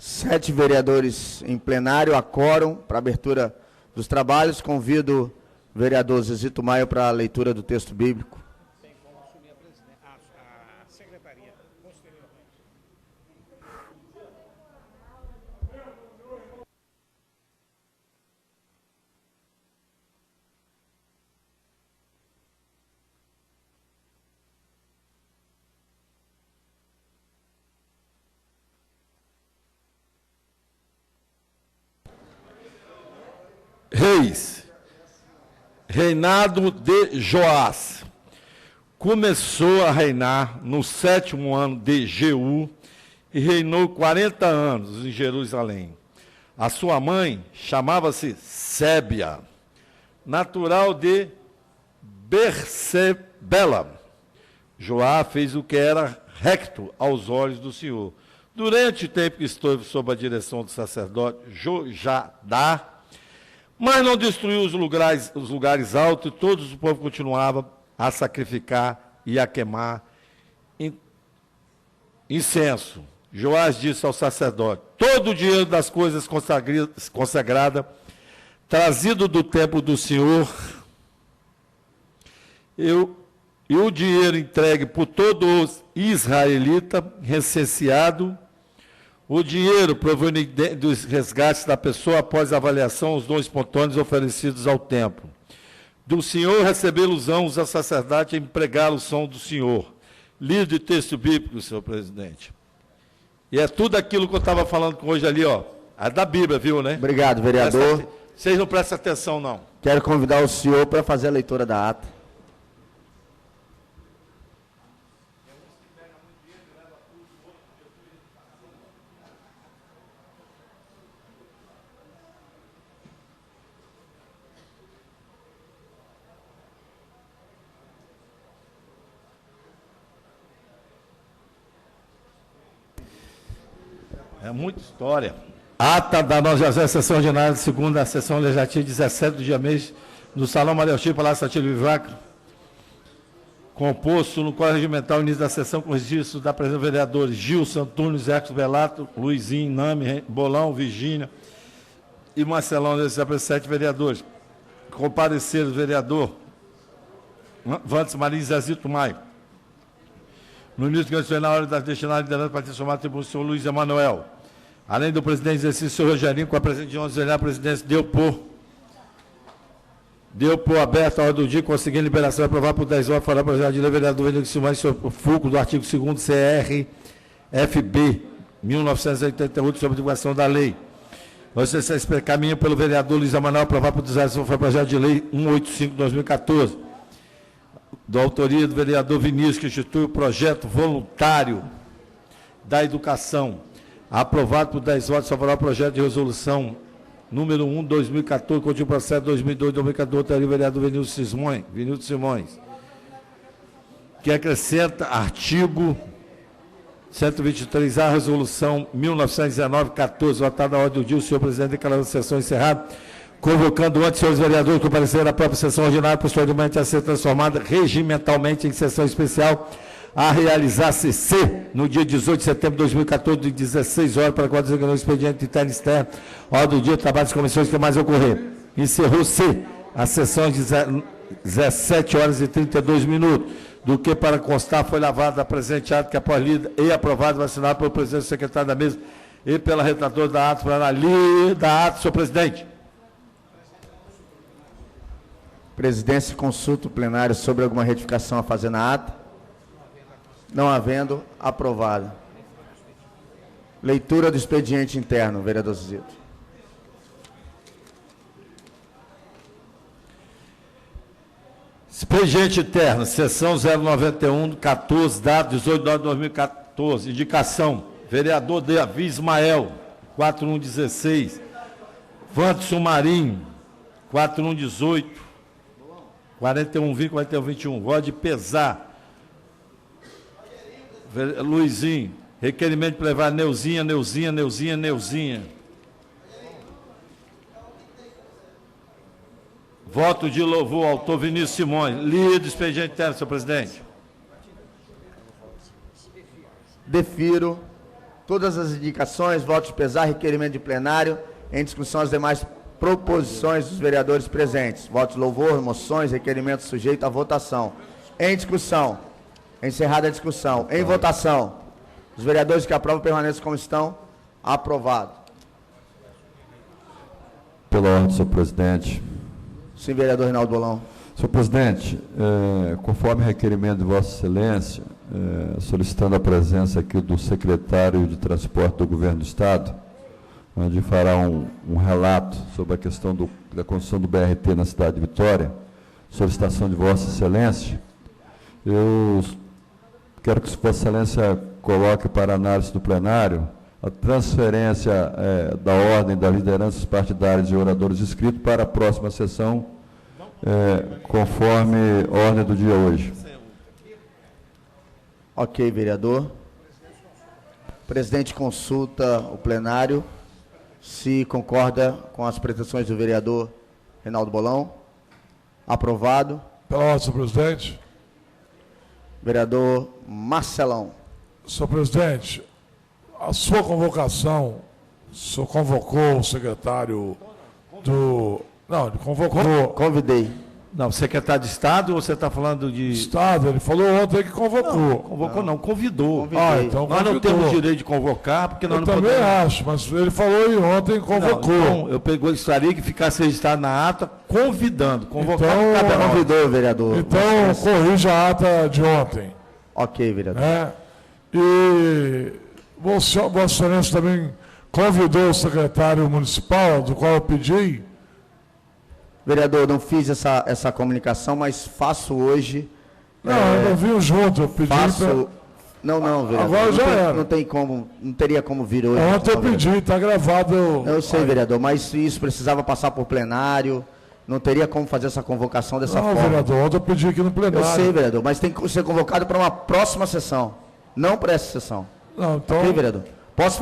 7 vereadores em plenário, a quórum para abertura dos trabalhos. Convido o vereador Zezito Maia para a leitura do texto bíblico. Tem como assumir a secretaria posteriormente. Reis, reinado de Joás, começou a reinar no 7º ano de Jeú e reinou 40 anos em Jerusalém. A sua mãe chamava-se Sébia, natural de Bersebela. Joá fez o que era recto aos olhos do Senhor. Durante o tempo que esteve sob a direção do sacerdote Jojadá, mas não destruiu os lugares altos, e todos o povo continuava a sacrificar e a queimar incenso. Joás disse ao sacerdote: todo o dinheiro das coisas consagradas, trazido do templo do Senhor, e o dinheiro entregue por todos os israelitas, recenseado, o dinheiro proveniente dos resgates da pessoa após a avaliação, os dons espontâneos oferecidos ao templo. Do Senhor recebê-los-ão os sacerdotes e empregá-los são do Senhor. Livro de texto bíblico, senhor presidente. E é tudo aquilo que eu estava falando com hoje ali, ó. É da Bíblia, viu, né? Obrigado, vereador. Vocês não prestam atenção, não. Quero convidar o senhor para fazer a leitura da ata. É muita história. Ata da 90ª sessão ordinária, segunda sessão legislativa, 17 do dia mês, no Salão Maria Altir, Palácio Atílio Vivacro, composto no Código Regimental, início da sessão, com registro da presença dos vereadores Gilson, Antônio, Zé Velato, Luizinho, Nami, Bolão, Virgínia e Marcelão, desses 7 vereadores. Compareceram o vereador Vantes Maria Zezito Maia. No início do na hora das destinadas liderança para transformar o senhor Luiz Emanuel. Além do presidente de exercício, o senhor Rogerinho, com a presença de 11 vereadores, a presidência deu por aberto a ordem do dia, conseguindo liberação e aprovar por 10 horas, falar para o projeto de lei, vereador Venildo Simões, sobre Fulco, do artigo 2º CRFB, 1988, sobre a divulgação da lei. Você se caminha pelo vereador Luiz Emanuel, aprovar por 10 horas, foi o projeto de lei 185/2014. Da autoria do vereador Vinícius, que institui o projeto voluntário da educação, aprovado por 10 votos favoráveis ao projeto de resolução número 1/2014, contra o processo 2002-2014, autoria do vereador Vinícius Simões, que acrescenta artigo 123A, resolução 1919-14, votada na ordem do dia, o senhor presidente declarando a sessão encerrada, convocando antes os senhores vereadores que compareceram à própria sessão ordinária, posteriormente a ser transformada regimentalmente em sessão especial, a realizar CC no dia 18 de setembro de 2014, de 16 horas, para qual designou o expediente interno e externo, ordem do dia, trabalho das comissões que mais ocorrer. Encerrou-se a sessão de 17 horas e 32 minutos, do que para constar foi lavada a presente ato que após lida e aprovado, vacinado pelo presidente e secretário da mesa e pela redatora da ato, para análise da ato, senhor presidente. Presidência consulta o plenário sobre alguma retificação a fazer na ata. Não havendo, aprovada. Leitura do expediente interno, vereador Zito. Expediente interno, sessão 091, 14, data 18 de 9 de 2014. Indicação, vereador Davi Ismael, 4116. Vantos Marinho, 4118. 4120, 4121. Voto de pesar. Luizinho. Requerimento de levar Neuzinha. Voto de louvor, autor Vinícius Simões. Lido expediente interno, senhor presidente. Defiro todas as indicações, votos de pesar, requerimento de plenário, em discussão as demais proposições dos vereadores presentes. Votos de louvor, moções, requerimentos sujeitos à votação. Em discussão. Encerrada a discussão. Em votação. Os vereadores que aprovam permaneçam como estão. Aprovado. Pela ordem, senhor presidente. Sim, vereador Reinaldo Bolão. Senhor presidente, conforme requerimento de Vossa Excelência, solicitando a presença aqui do secretário de Transporte do Governo do Estado, onde fará um relato sobre a questão da construção do BRT na cidade de Vitória, solicitação de Vossa Excelência, eu quero que Vossa Excelência coloque para análise do plenário a transferência da ordem das lideranças partidárias e oradores inscritos para a próxima sessão, conforme a ordem do dia hoje. Ok, vereador. O presidente consulta o plenário se concorda com as pretensões do vereador Reinaldo Bolão. Aprovado. Pela ordem, senhor presidente. Vereador Marcelão. Senhor presidente, a sua convocação, o senhor convocou o secretário do... Não, ele convocou... Convidei. Não, secretário de Estado ou você está falando de... Estado, ele falou ontem que convocou. Não, convocou não, convidou. Convidei. Então Nós não convidou. temos direito de convocar, porque nós Eu não também podemos... acho, mas ele falou e ontem convocou. Não, então, eu gostaria que ficasse registrado na ata, convidando. Convocar Então, não cabe a nós. Convidou, vereador. Então, corrija a ata de ontem. Ok, vereador. Né? E Vossa Excelência também convidou o secretário municipal, do qual eu pedi. Vereador, não fiz essa comunicação, mas faço hoje. Não, eu não vi junto, eu pedi. Faço... Não, vereador. Agora já era. Não tem como, não teria como vir hoje. Ontem eu vereador. pedi, está gravado. Eu sei, vereador, mas isso precisava passar por plenário. Não teria como fazer essa convocação dessa Não, forma. vereador, ontem eu pedi aqui no Eu plenário. sei, vereador, mas tem que ser convocado para uma próxima sessão, não para essa sessão. Não, então. Ok, vereador? Posso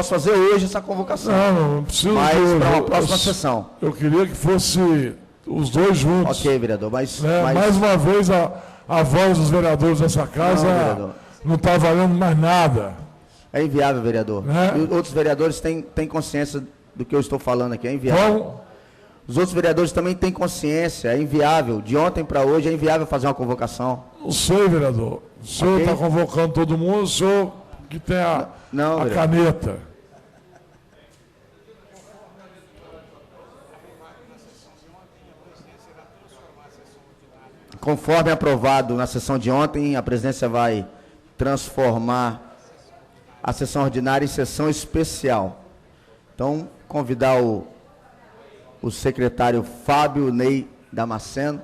fazer hoje essa convocação, Não preciso mas de hoje. para uma próxima sessão. Eu queria que fosse os dois juntos. Ok, vereador, mas... Mais uma vez, a voz dos vereadores dessa casa vereador. não está valendo mais nada. É inviável, vereador. Né? E outros vereadores têm consciência do que eu estou falando aqui, é inviável. Então, Os outros vereadores também têm consciência, é inviável. De ontem para hoje é inviável fazer uma convocação. não sei, vereador. O senhor Ok. está convocando todo mundo, o senhor que tem a vereador. caneta. Conforme aprovado na sessão de ontem, a presidência vai transformar a sessão ordinária em sessão especial. Então, convidar o secretário Fábio Ney Damasceno.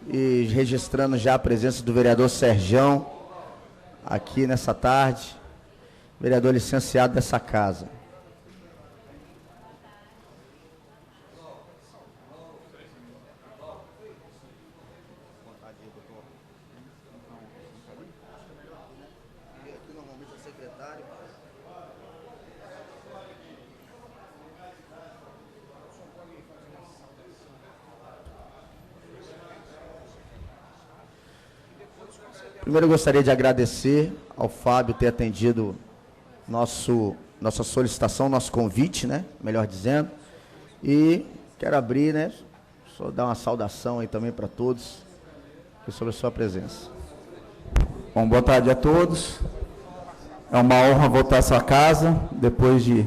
E registrando já a presença do vereador Serjão aqui nessa tarde, vereador licenciado dessa casa. Primeiro eu gostaria de agradecer ao Fábio ter atendido nossa solicitação, nosso convite, né? Melhor dizendo. E quero abrir, né? Só dar uma saudação aí também para todos sobre a sua presença. Bom, boa tarde a todos. É uma honra voltar à sua casa, depois de...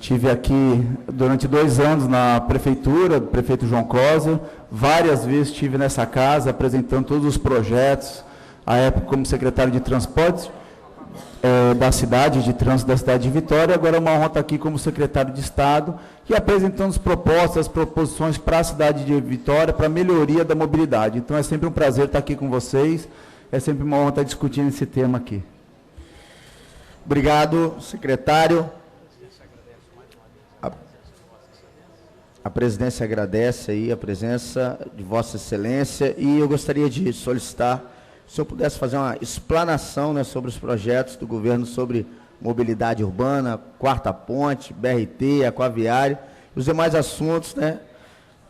Tive aqui durante 2 anos na prefeitura, do prefeito João Closer, várias vezes estive nessa casa apresentando todos os projetos, à época como secretário de transportes da cidade, de trânsito da cidade de Vitória, agora é uma honra estar aqui como secretário de Estado e apresentando as propostas, proposições para a cidade de Vitória, para a melhoria da mobilidade. Então é sempre um prazer estar aqui com vocês, é sempre uma honra estar discutindo esse tema aqui. Obrigado, secretário. A presidência agradece aí a presença de Vossa Excelência e eu gostaria de solicitar, se eu pudesse fazer uma explanação, né, sobre os projetos do governo sobre mobilidade urbana, Quarta Ponte, BRT, Aquaviário, os demais assuntos, né,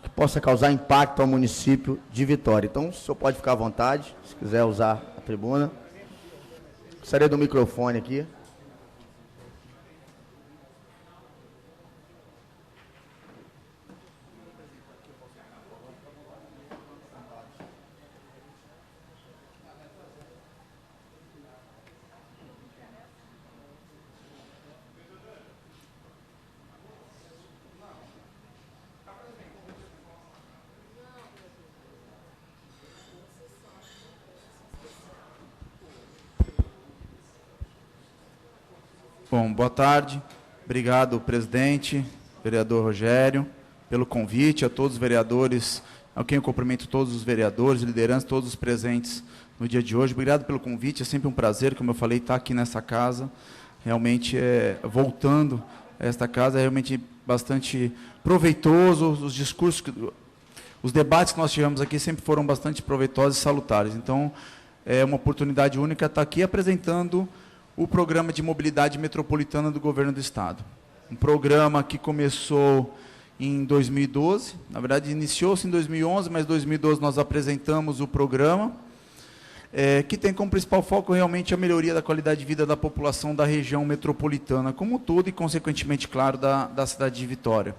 que possa causar impacto ao município de Vitória. Então, o senhor pode ficar à vontade, se quiser usar a tribuna. Gostaria do microfone aqui. Bom, boa tarde. Obrigado, presidente, vereador Rogério, pelo convite, a todos os vereadores, a quem eu cumprimento todos os vereadores, lideranças, todos os presentes no dia de hoje. Obrigado pelo convite, é sempre um prazer, como eu falei, estar aqui nessa casa. Realmente, voltando a esta casa, é realmente bastante proveitoso, os discursos, os debates que nós tivemos aqui sempre foram bastante proveitosos e salutares. Então, é uma oportunidade única estar aqui apresentando o Programa de Mobilidade Metropolitana do Governo do Estado. Um programa que começou em 2012, na verdade iniciou-se em 2011, mas em 2012 nós apresentamos o programa, que tem como principal foco realmente a melhoria da qualidade de vida da população da região metropolitana como um todo e, consequentemente, claro, da cidade de Vitória.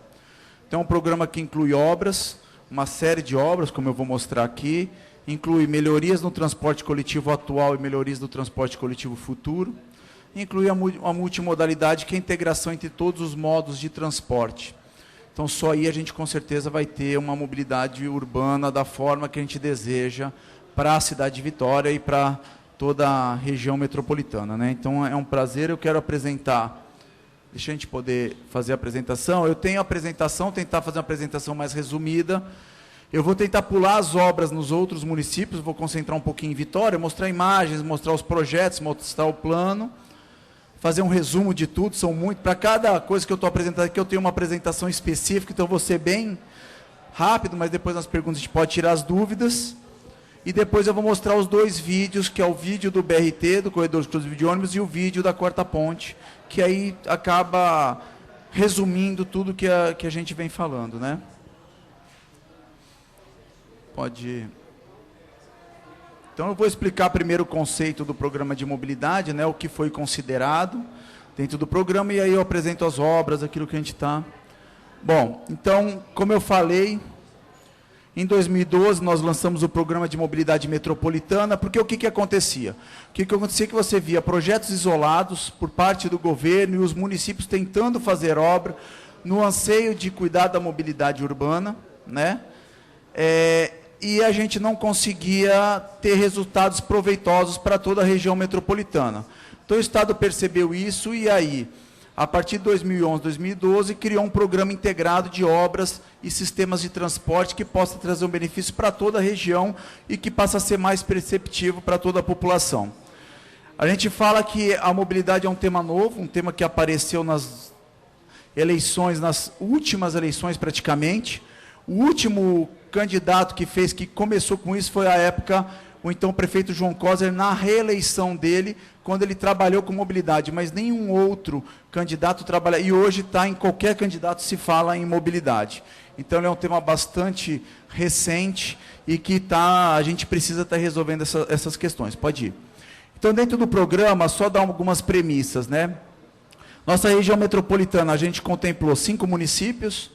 Então, é um programa que inclui obras, uma série de obras, como eu vou mostrar aqui, inclui melhorias no transporte coletivo atual e melhorias do transporte coletivo futuro, inclui a multimodalidade, que é a integração entre todos os modos de transporte. Então, só aí a gente, com certeza, vai ter uma mobilidade urbana da forma que a gente deseja para a cidade de Vitória e para toda a região metropolitana, né? Então, é um prazer, eu quero apresentar. Deixa a gente poder fazer a apresentação. Eu tenho a apresentação, tentar fazer uma apresentação mais resumida. Eu vou tentar pular as obras nos outros municípios, vou concentrar um pouquinho em Vitória, mostrar imagens, mostrar os projetos, mostrar o plano, fazer um resumo de tudo, são muito. Para cada coisa que eu estou apresentando aqui, eu tenho uma apresentação específica, então eu vou ser bem rápido, mas depois nas perguntas a gente pode tirar as dúvidas. E depois eu vou mostrar os dois vídeos, que é o vídeo do BRT, do Corredor Exclusivo de Ônibus, e o vídeo da Quarta Ponte, que aí acaba resumindo tudo que a gente vem falando, né? Pode ir. Então, eu vou explicar primeiro o conceito do programa de mobilidade, né, o que foi considerado dentro do programa, e aí eu apresento as obras, aquilo que a gente está. Bom, então, como eu falei, em 2012 nós lançamos o programa de mobilidade metropolitana, porque o que acontecia? O que acontecia é que você via projetos isolados por parte do governo e os municípios tentando fazer obra no anseio de cuidar da mobilidade urbana, né? E a gente não conseguia ter resultados proveitosos para toda a região metropolitana. Então, o Estado percebeu isso e aí, a partir de 2011, 2012, criou um programa integrado de obras e sistemas de transporte que possa trazer um benefício para toda a região e que passa a ser mais perceptivo para toda a população. A gente fala que a mobilidade é um tema novo, um tema que apareceu nas eleições, nas últimas eleições praticamente. O último candidato que começou com isso foi, à época, o então prefeito João Coser, na reeleição dele, quando ele trabalhou com mobilidade, mas nenhum outro candidato trabalha, e hoje está em qualquer candidato se fala em mobilidade. Então, ele é um tema bastante recente e que a gente precisa estar resolvendo essas questões. Pode ir. Então, dentro do programa, só dar algumas premissas, né? Nossa região metropolitana, a gente contemplou 5 municípios,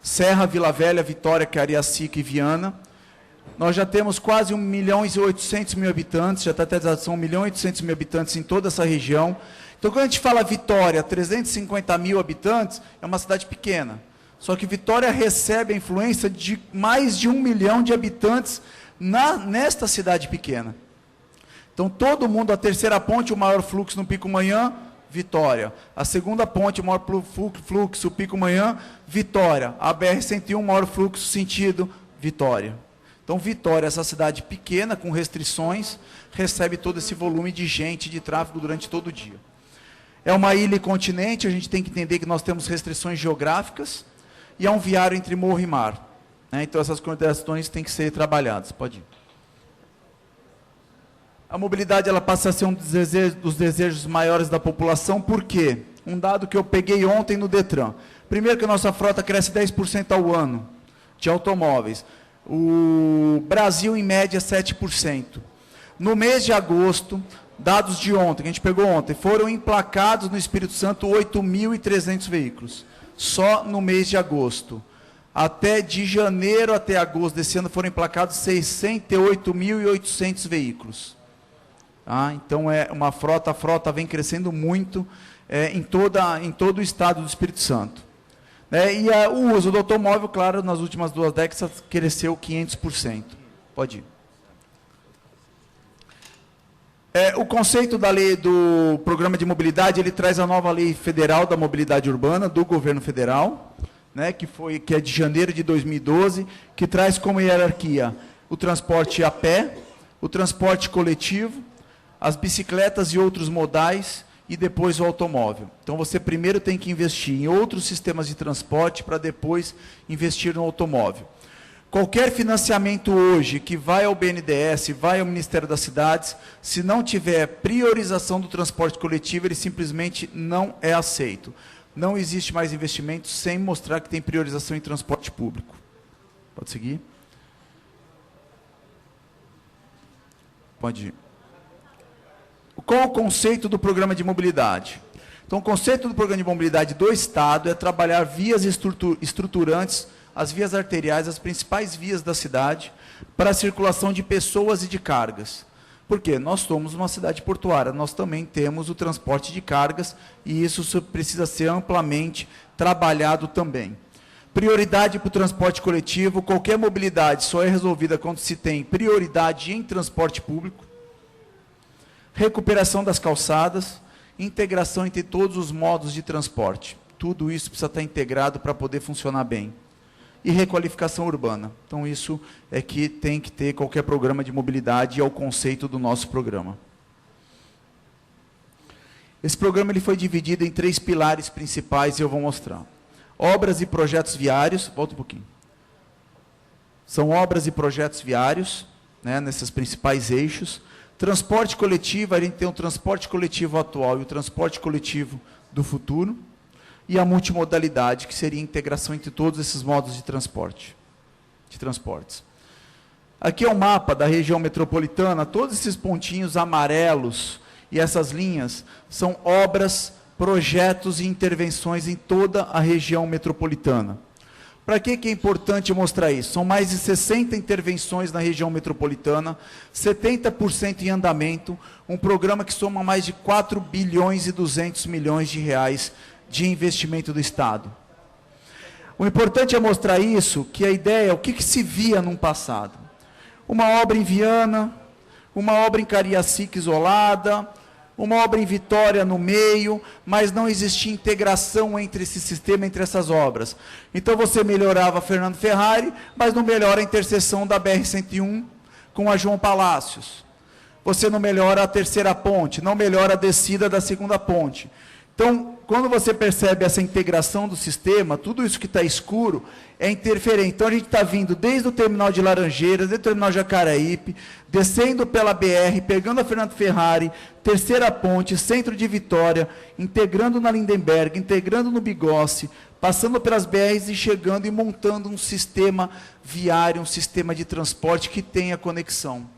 Serra, Vila Velha, Vitória, Cariacica e Viana. Nós já temos quase 1.800.000 habitantes, já está até são 1.800.000 habitantes em toda essa região. Então, quando a gente fala Vitória, 350.000 habitantes, é uma cidade pequena. Só que Vitória recebe a influência de mais de 1 milhão de habitantes nesta cidade pequena. Então, todo mundo, a terceira ponte, o maior fluxo no Pico Manhã, Vitória. A segunda ponte, o maior fluxo, Pico Manhã, Vitória. A BR-101, maior fluxo, sentido, Vitória. Então, Vitória, essa cidade pequena, com restrições, recebe todo esse volume de gente, de tráfego durante todo o dia. É uma ilha e continente, a gente tem que entender que nós temos restrições geográficas, e é um viário entre morro e mar, né? Então, essas considerações têm que ser trabalhadas. Pode ir. A mobilidade ela passa a ser um dos desejos maiores da população, por quê? Um dado que eu peguei ontem no Detran. Primeiro, que a nossa frota cresce 10% ao ano. de automóveis. O Brasil, em média, 7%. No mês de agosto, dados de ontem, que a gente pegou ontem, foram emplacados no Espírito Santo 8.300 veículos, só no mês de agosto. De janeiro até agosto desse ano foram emplacados 68.800 veículos. Então, a frota vem crescendo muito em todo o estado do Espírito Santo. E o uso do automóvel, claro, nas últimas 2 décadas, cresceu 500%. Pode ir. O conceito da lei do programa de mobilidade, ele traz a nova lei federal da mobilidade urbana do governo federal, que é de janeiro de 2012, que traz como hierarquia o transporte a pé, o transporte coletivo, as bicicletas e outros modais, e depois o automóvel. Então, você primeiro tem que investir em outros sistemas de transporte para depois investir no automóvel. Qualquer financiamento hoje que vai ao BNDES, vai ao Ministério das Cidades, se não tiver priorização do transporte coletivo, ele simplesmente não é aceito. Não existe mais investimento sem mostrar que tem priorização em transporte público. Pode seguir? Pode ir. Qual o conceito do programa de mobilidade? Então, o conceito do programa de mobilidade do Estado é trabalhar vias estruturantes, as vias arteriais, as principais vias da cidade, para a circulação de pessoas e de cargas. Por quê? Nós somos uma cidade portuária, nós também temos o transporte de cargas, e isso precisa ser amplamente trabalhado também. Prioridade para o transporte coletivo, qualquer mobilidade só é resolvida quando se tem prioridade em transporte público. Recuperação das calçadas, integração entre todos os modos de transporte. Tudo isso precisa estar integrado para poder funcionar bem. E requalificação urbana. Então, isso é que tem que ter qualquer programa de mobilidade, e é o conceito do nosso programa. Esse programa ele foi dividido em 3 pilares principais, e eu vou mostrar. Obras e projetos viários, volta um pouquinho. São obras e projetos viários, nesses principais eixos. Transporte coletivo, a gente tem o transporte coletivo atual e o transporte coletivo do futuro, e a multimodalidade, que seria a integração entre todos esses modos de transportes. Aqui é o mapa da região metropolitana, todos esses pontinhos amarelos e essas linhas são obras, projetos e intervenções em toda a região metropolitana. Para que é importante mostrar isso? São mais de 60 intervenções na região metropolitana, 70% em andamento, um programa que soma mais de 4 bilhões e 200 milhões de reais de investimento do Estado. O importante é mostrar isso, que a ideia, o que se via no passado? Uma obra em Viana, uma obra em Cariacica isolada, uma obra em Vitória no meio, mas não existia integração entre esse sistema, entre essas obras. Então, você melhorava Fernando Ferrari, mas não melhora a interseção da BR-101 com a João Palácios. Você não melhora a terceira ponte, não melhora a descida da segunda ponte. Então, quando você percebe essa integração do sistema, tudo isso que está escuro é interferente. Então, a gente está vindo desde o terminal de Laranjeiras, desde o terminal de Jacaraípe, descendo pela BR, pegando a Fernando Ferrari, terceira ponte, centro de Vitória, integrando na Lindenberg, integrando no Bigossi, passando pelas BRs e chegando e montando um sistema viário, um sistema de transporte que tenha conexão.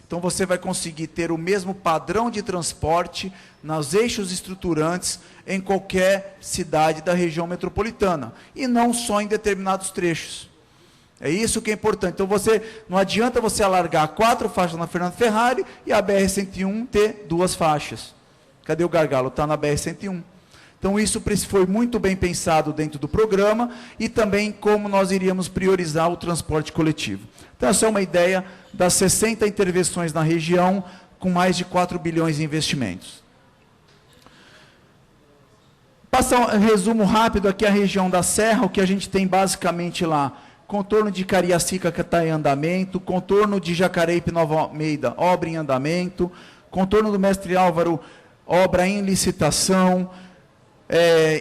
Então, você vai conseguir ter o mesmo padrão de transporte nos eixos estruturantes em qualquer cidade da região metropolitana, e não só em determinados trechos. É isso que é importante. Então, não adianta você alargar 4 faixas na Fernando Ferrari e a BR-101 ter 2 faixas. Cadê o gargalo? Está na BR-101. Então, isso foi muito bem pensado dentro do programa, e também como nós iríamos priorizar o transporte coletivo. Então, essa é uma ideia das 60 intervenções na região, com mais de 4 bilhões em investimentos. Passar um resumo rápido aqui a região da Serra, o que a gente tem basicamente lá: contorno de Cariacica, que está em andamento, contorno de Jacareípe, Nova Almeida, obra em andamento, contorno do Mestre Álvaro, obra em licitação,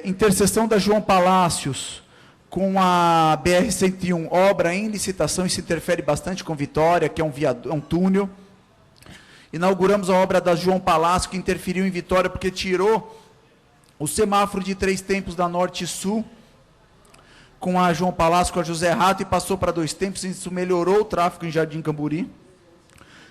interseção da João Palácios com a BR-101, obra em licitação, isso interfere bastante com Vitória, que é um túnel. Inauguramos a obra da João Palácio, que interferiu em Vitória, porque tirou o semáforo de 3 tempos da Norte e Sul, com a João Palácio, com a José Rato, e passou para Dois Tempos. Isso melhorou o tráfego em Jardim Camburi.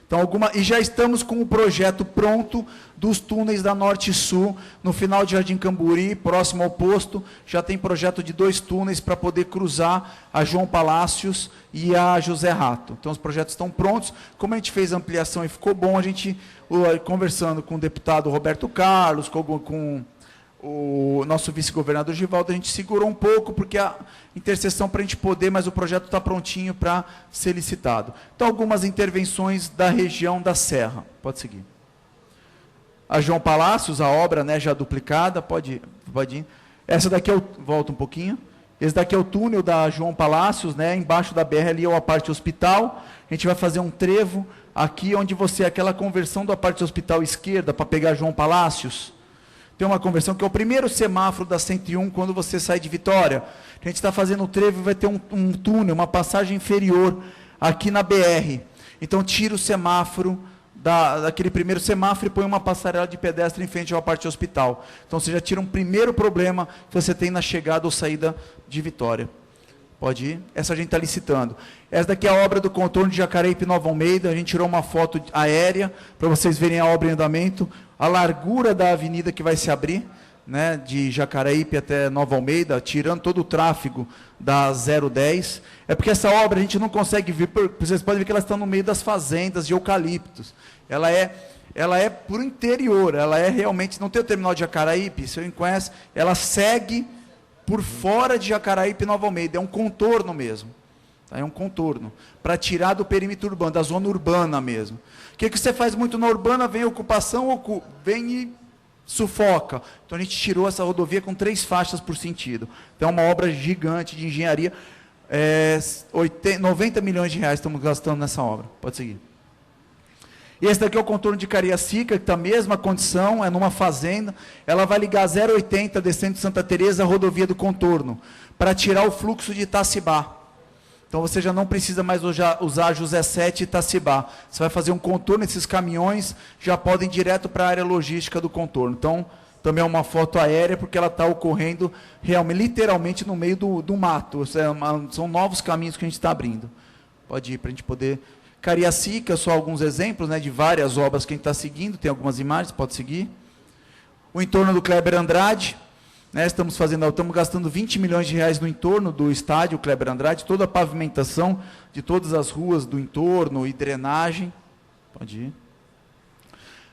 Então, e já estamos com o projeto pronto dos túneis da Norte e Sul, no final de Jardim Camburi, próximo ao posto, já tem projeto de 2 túneis para poder cruzar a João Palácios e a José Rato. Então, os projetos estão prontos. Como a gente fez a ampliação e ficou bom, a gente, conversando com o deputado Roberto Carlos, com o nosso vice-governador Givaldo, a gente segurou um pouco, porque a interseção para a gente poder, mas o projeto está prontinho para ser licitado. Então, algumas intervenções da região da Serra. Pode seguir. A João Palácios, a obra, né, já duplicada, pode ir. Essa daqui volta um pouquinho. Esse daqui é o túnel da João Palácios, né, embaixo da BR ali é a parte hospital. A gente vai fazer um trevo aqui, onde aquela conversão da parte hospital esquerda, para pegar João Palácios. Tem uma conversão que é o primeiro semáforo da 101, quando você sai de Vitória. A gente está fazendo o trevo e vai ter um túnel, uma passagem inferior aqui na BR. Então, tira o semáforo daquele primeiro semáforo e põe uma passarela de pedestre em frente à parte hospital. Então, você já tira um primeiro problema que você tem na chegada ou saída de Vitória. Pode ir. Essa a gente está licitando. Essa daqui é a obra do contorno de Jacareípe Nova Almeida. A gente tirou uma foto aérea para vocês verem a obra em andamento. A largura da avenida que vai se abrir, né, de Jacareípe até Nova Almeida, tirando todo o tráfego da 010. É porque essa obra a gente não consegue ver, vocês podem ver que elas estão no meio das fazendas de eucaliptos. Ela é por interior, ela é realmente, não tem o terminal de Jacareípe, se você conhece, ela segue por fora de Jacareípe Nova Almeida, é um contorno mesmo. Tá? É um contorno, para tirar do perímetro urbano, da zona urbana mesmo. O que você faz muito na urbana, vem a ocupação, vem e sufoca. Então a gente tirou essa rodovia com 3 faixas por sentido. Então é uma obra gigante de engenharia. 90 milhões de reais estamos gastando nessa obra. Pode seguir. E esse daqui é o contorno de Cariacica, que está a mesma condição, é numa fazenda. Ela vai ligar 080, descendo de Santa Teresa, a rodovia do contorno, para tirar o fluxo de Itacibá. Então, você já não precisa mais usar José 7 e Itacibá. Você vai fazer um contorno, esses caminhões já podem ir direto para a área logística do contorno. Então, também é uma foto aérea, porque ela está ocorrendo realmente, literalmente no meio do mato. São novos caminhos que a gente está abrindo. Pode ir para a gente poder... Cariacica, só alguns exemplos, né, de várias obras que a gente está seguindo, tem algumas imagens, pode seguir. O entorno do Kleber Andrade, né, estamos gastando 20 milhões de reais no entorno do estádio Kleber Andrade, toda a pavimentação de todas as ruas do entorno e drenagem. Pode ir.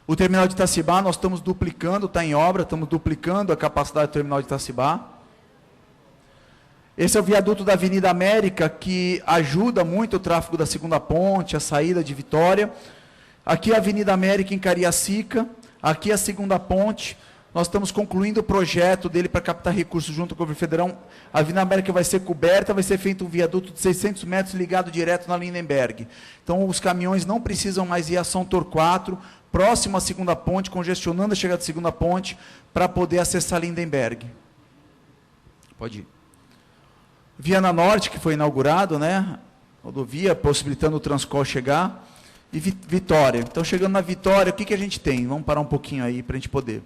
O terminal de Itacibá, nós estamos duplicando, está em obra, estamos duplicando a capacidade do terminal de Itacibá. Esse é o viaduto da Avenida América, que ajuda muito o tráfego da segunda ponte, a saída de Vitória. Aqui a Avenida América em Cariacica, aqui a segunda ponte. Nós estamos concluindo o projeto dele para captar recursos junto com o governo federal. A Avenida América vai ser coberta, vai ser feito um viaduto de 600 metros ligado direto na Lindenberg. Então, os caminhões não precisam mais ir a São Torquato, próximo à segunda ponte, congestionando a chegada da segunda ponte, para poder acessar Lindenberg. Pode ir. Viana Norte, que foi inaugurado, né? Rodovia, possibilitando o Transcol chegar. E Vitória. Então, chegando na Vitória, o que a gente tem? Vamos parar um pouquinho aí para a gente poder.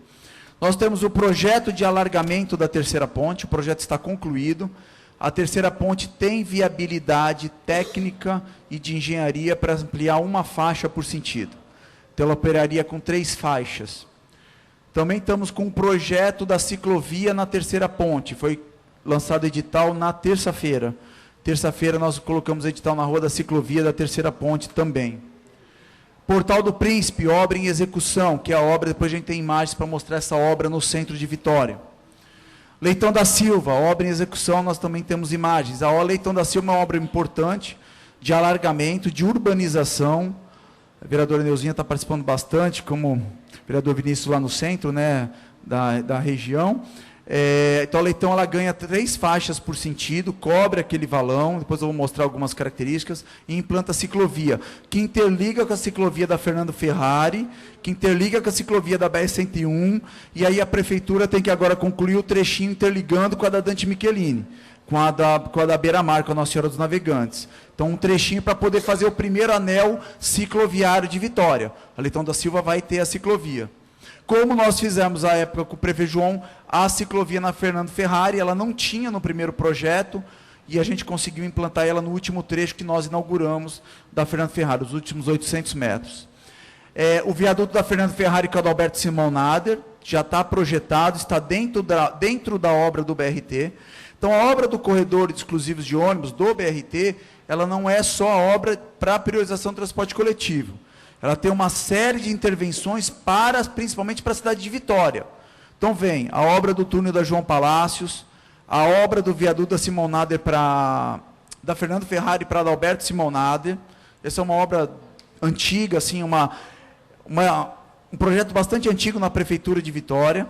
Nós temos o projeto de alargamento da terceira ponte, o projeto está concluído. A terceira ponte tem viabilidade técnica e de engenharia para ampliar uma faixa por sentido. Então, ela operaria com 3 faixas. Também estamos com o projeto da ciclovia na terceira ponte, foi lançado edital na terça-feira. Terça-feira nós colocamos edital na rua da ciclovia da terceira ponte também. Portal do Príncipe, obra em execução, que é a obra, depois a gente tem imagens para mostrar essa obra no centro de Vitória. Leitão da Silva, obra em execução, nós também temos imagens. A Leitão da Silva é uma obra importante, de alargamento, de urbanização. A vereadora Neuzinha está participando bastante, como o vereador Vinícius lá no centro, né, da região. Então, a Leitão ela ganha 3 faixas por sentido, cobre aquele valão, depois eu vou mostrar algumas características, e implanta a ciclovia, que interliga com a ciclovia da Fernando Ferrari, que interliga com a ciclovia da BR-101, e aí a prefeitura tem que agora concluir o trechinho interligando com a da Dante Michelini, com a da Beira-Mar, com a Nossa Senhora dos Navegantes. Então, um trechinho para poder fazer o primeiro anel cicloviário de Vitória. A Leitão da Silva vai ter a ciclovia. Como nós fizemos à época com o prefeito João, a ciclovia na Fernando Ferrari, ela não tinha no primeiro projeto, e a gente conseguiu implantar ela no último trecho que nós inauguramos da Fernando Ferrari, os últimos 800 metros. O viaduto da Fernando Ferrari com a do Alberto Simão Nader já está projetado, está dentro da obra do BRT. Então, a obra do corredor de exclusivos de ônibus do BRT, ela não é só a obra para a priorização do transporte coletivo. Ela tem uma série de intervenções principalmente para a cidade de Vitória. Então, vem a obra do túnel da João Palácios, a obra do viaduto da Simão Nader da Fernando Ferrari para a Alberto Simão Nader. Essa é uma obra antiga, assim, um projeto bastante antigo na Prefeitura de Vitória.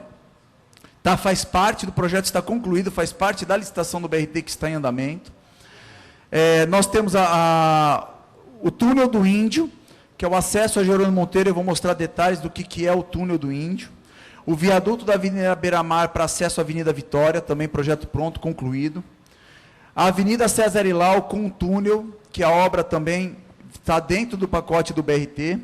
Faz parte do projeto, está concluído, faz parte da licitação do BRT que está em andamento. Nós temos o túnel do Índio, que é o acesso a Jerônimo Monteiro. Eu vou mostrar detalhes do que é o túnel do Índio. O viaduto da Avenida Beira-Mar para acesso à Avenida Vitória, também projeto pronto, concluído. A Avenida César Ilau com um túnel, que a obra também está dentro do pacote do BRT.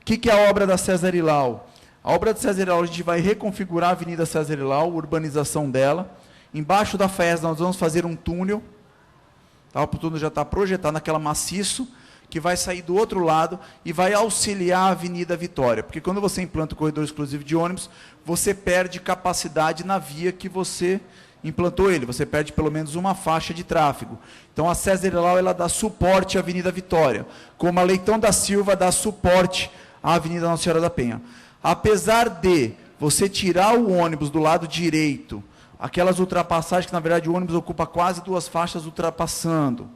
O que é a obra da César Ilau? A obra da César Ilau, a gente vai reconfigurar a Avenida César Ilau, a urbanização dela. Embaixo da FAES nós vamos fazer um túnel. O túnel já está projetado naquela maciço, que vai sair do outro lado e vai auxiliar a Avenida Vitória. Porque quando você implanta o corredor exclusivo de ônibus, você perde capacidade na via que você implantou ele. Você perde pelo menos uma faixa de tráfego. Então, a César Ilau, ela dá suporte à Avenida Vitória, como a Leitão da Silva dá suporte à Avenida Nossa Senhora da Penha. Apesar de você tirar o ônibus do lado direito, aquelas ultrapassagens que, na verdade, o ônibus ocupa quase 2 faixas ultrapassando,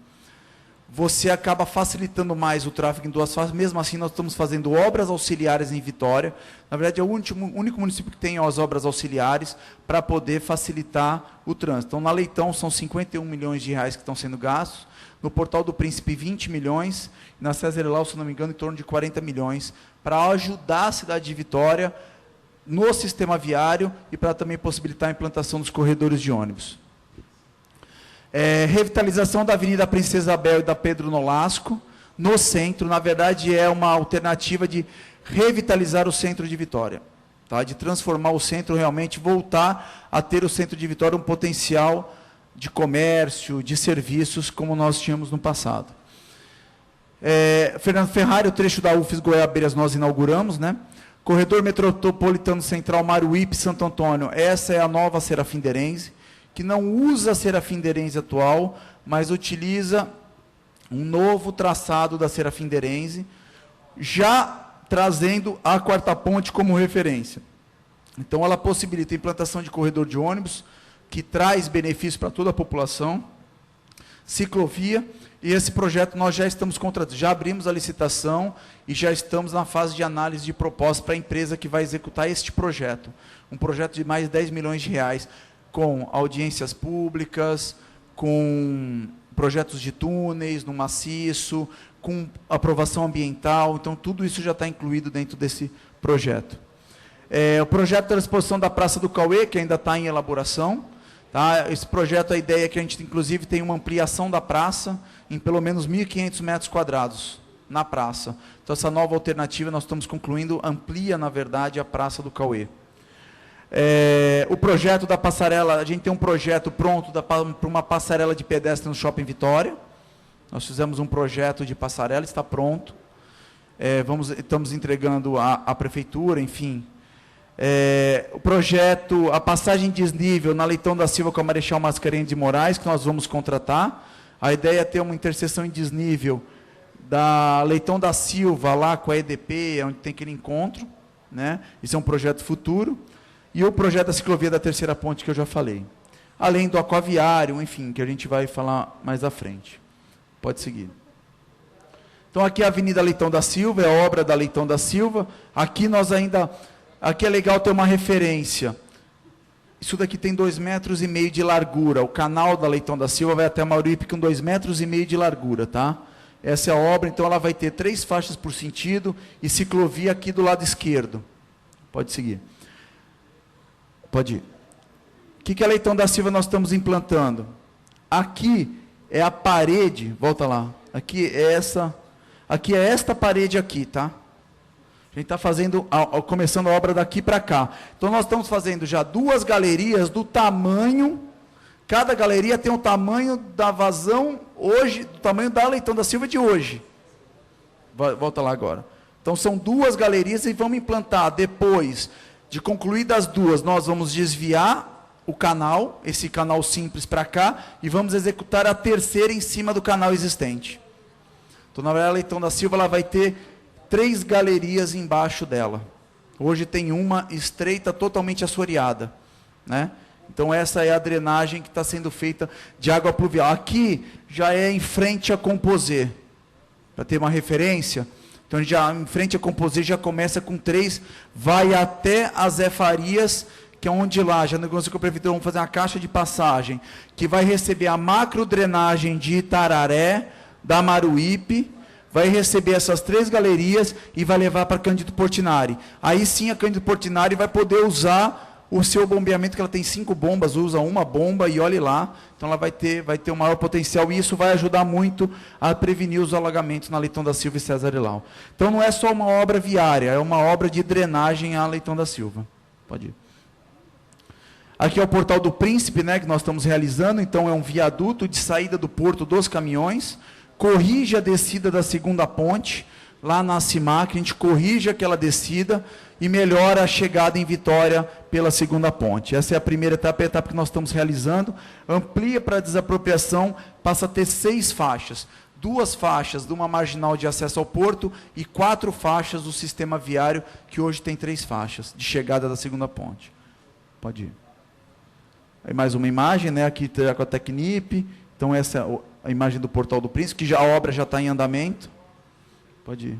você acaba facilitando mais o tráfego em 2 faixas. Mesmo assim, nós estamos fazendo obras auxiliares em Vitória. Na verdade, é o único município que tem as obras auxiliares para poder facilitar o trânsito. Então, na Leitão, são 51 milhões de reais que estão sendo gastos. No Portal do Príncipe, 20 milhões. E na César Ilau, se não me engano, em torno de 40 milhões, para ajudar a cidade de Vitória no sistema viário e para também possibilitar a implantação dos corredores de ônibus. Revitalização da Avenida Princesa Isabel e da Pedro Nolasco, no centro. Na verdade, é uma alternativa de revitalizar o centro de Vitória, de transformar o centro, realmente voltar a ter o centro de Vitória um potencial de comércio, de serviços, como nós tínhamos no passado. Fernando Ferrari, o trecho da UFES Goiabeiras nós inauguramos, né? Corredor Metropolitano Central Maruípe Santo Antônio, essa é a nova Serafim-Derense, que não usa a Serafim-Derense atual, mas utiliza um novo traçado da Serafim-Derense, já trazendo a Quarta Ponte como referência. Então, ela possibilita a implantação de corredor de ônibus, que traz benefícios para toda a população, ciclovia, e esse projeto nós já estamos contratando, já abrimos a licitação e já estamos na fase de análise de proposta para a empresa que vai executar este projeto. Um projeto de mais de 10 milhões de reais, com audiências públicas, com projetos de túneis no maciço, com aprovação ambiental. Então, tudo isso já está incluído dentro desse projeto. O projeto de transposição da Praça do Cauê, que ainda está em elaboração. Esse projeto, a ideia é que a gente, inclusive, tem uma ampliação da praça em pelo menos 1.500 metros quadrados na praça. Então, essa nova alternativa, nós estamos concluindo, amplia, na verdade, a Praça do Cauê. O projeto da passarela, a gente tem um projeto pronto para uma passarela de pedestre no Shopping Vitória. Nós fizemos um projeto de passarela, está pronto. Estamos entregando à prefeitura, enfim. O projeto, a passagem desnível na Leitão da Silva com a Marechal Mascarenhas de Moraes, que nós vamos contratar. A ideia é ter uma interseção em desnível da Leitão da Silva, lá com a EDP, onde tem aquele encontro, né? Isso é um projeto futuro. E o projeto da ciclovia da Terceira Ponte, que eu já falei. Além do aquaviário, enfim, que a gente vai falar mais à frente. Pode seguir. Então, aqui é a Avenida Leitão da Silva, é a obra da Leitão da Silva. Aqui aqui é legal ter uma referência. Isso daqui tem 2,5 metros de largura. O canal da Leitão da Silva vai até Mauripe com 2,5 metros de largura, tá? Essa é a obra, então ela vai ter 3 faixas por sentido e ciclovia aqui do lado esquerdo. Pode seguir. Pode ir. O que é a Leitão da Silva nós estamos implantando? Aqui é a parede, volta lá. Aqui é esta parede aqui, tá? A gente está começando a obra daqui para cá. Então, nós estamos fazendo já 2 galerias do tamanho Cada galeria tem o tamanho da vazão hoje, do tamanho da Leitão da Silva de hoje. Volta lá agora. Então são 2 galerias e vamos implantar, depois de concluídas as 2, nós vamos desviar o canal, esse canal simples para cá, e vamos executar a terceira em cima do canal existente. Então, na verdade, a Leitão da Silva ela vai ter 3 galerias embaixo dela. Hoje tem uma estreita, totalmente assoreada, né? Então essa é a drenagem que está sendo feita de água pluvial. Aqui já é em frente a Composê, para ter uma referência. Então já em frente a Composê já começa com 3, vai até a Zé Farias, que é onde lá, já negociou com a prefeitura, vamos fazer uma caixa de passagem, que vai receber a macro drenagem de Itararé, da Maruípe, vai receber essas 3 galerias e vai levar para Cândido Portinari. Aí sim a Cândido Portinari vai poder usar o seu bombeamento, que ela tem 5 bombas, usa uma bomba e olhe lá. Então ela vai ter um maior potencial e isso vai ajudar muito a prevenir os alagamentos na Leitão da Silva e César Ilau. Então não é só uma obra viária, é uma obra de drenagem à Leitão da Silva. Pode ir. Aqui é o Portal do Príncipe, né, que nós estamos realizando. Então é um viaduto de saída do porto dos caminhões, corrige a descida da segunda ponte, lá na CIMAC, a gente corrige aquela descida e melhora a chegada em Vitória pela segunda ponte. Essa é a primeira etapa, a etapa que nós estamos realizando. Amplia para a desapropriação, passa a ter 6 faixas. 2 faixas de uma marginal de acesso ao porto e 4 faixas do sistema viário, que hoje tem 3 faixas de chegada da segunda ponte. Pode ir. Aí mais uma imagem, né, aqui com a Tecnip. Então essa é a imagem do Portal do Príncipe, que a obra já está em andamento. Pode ir.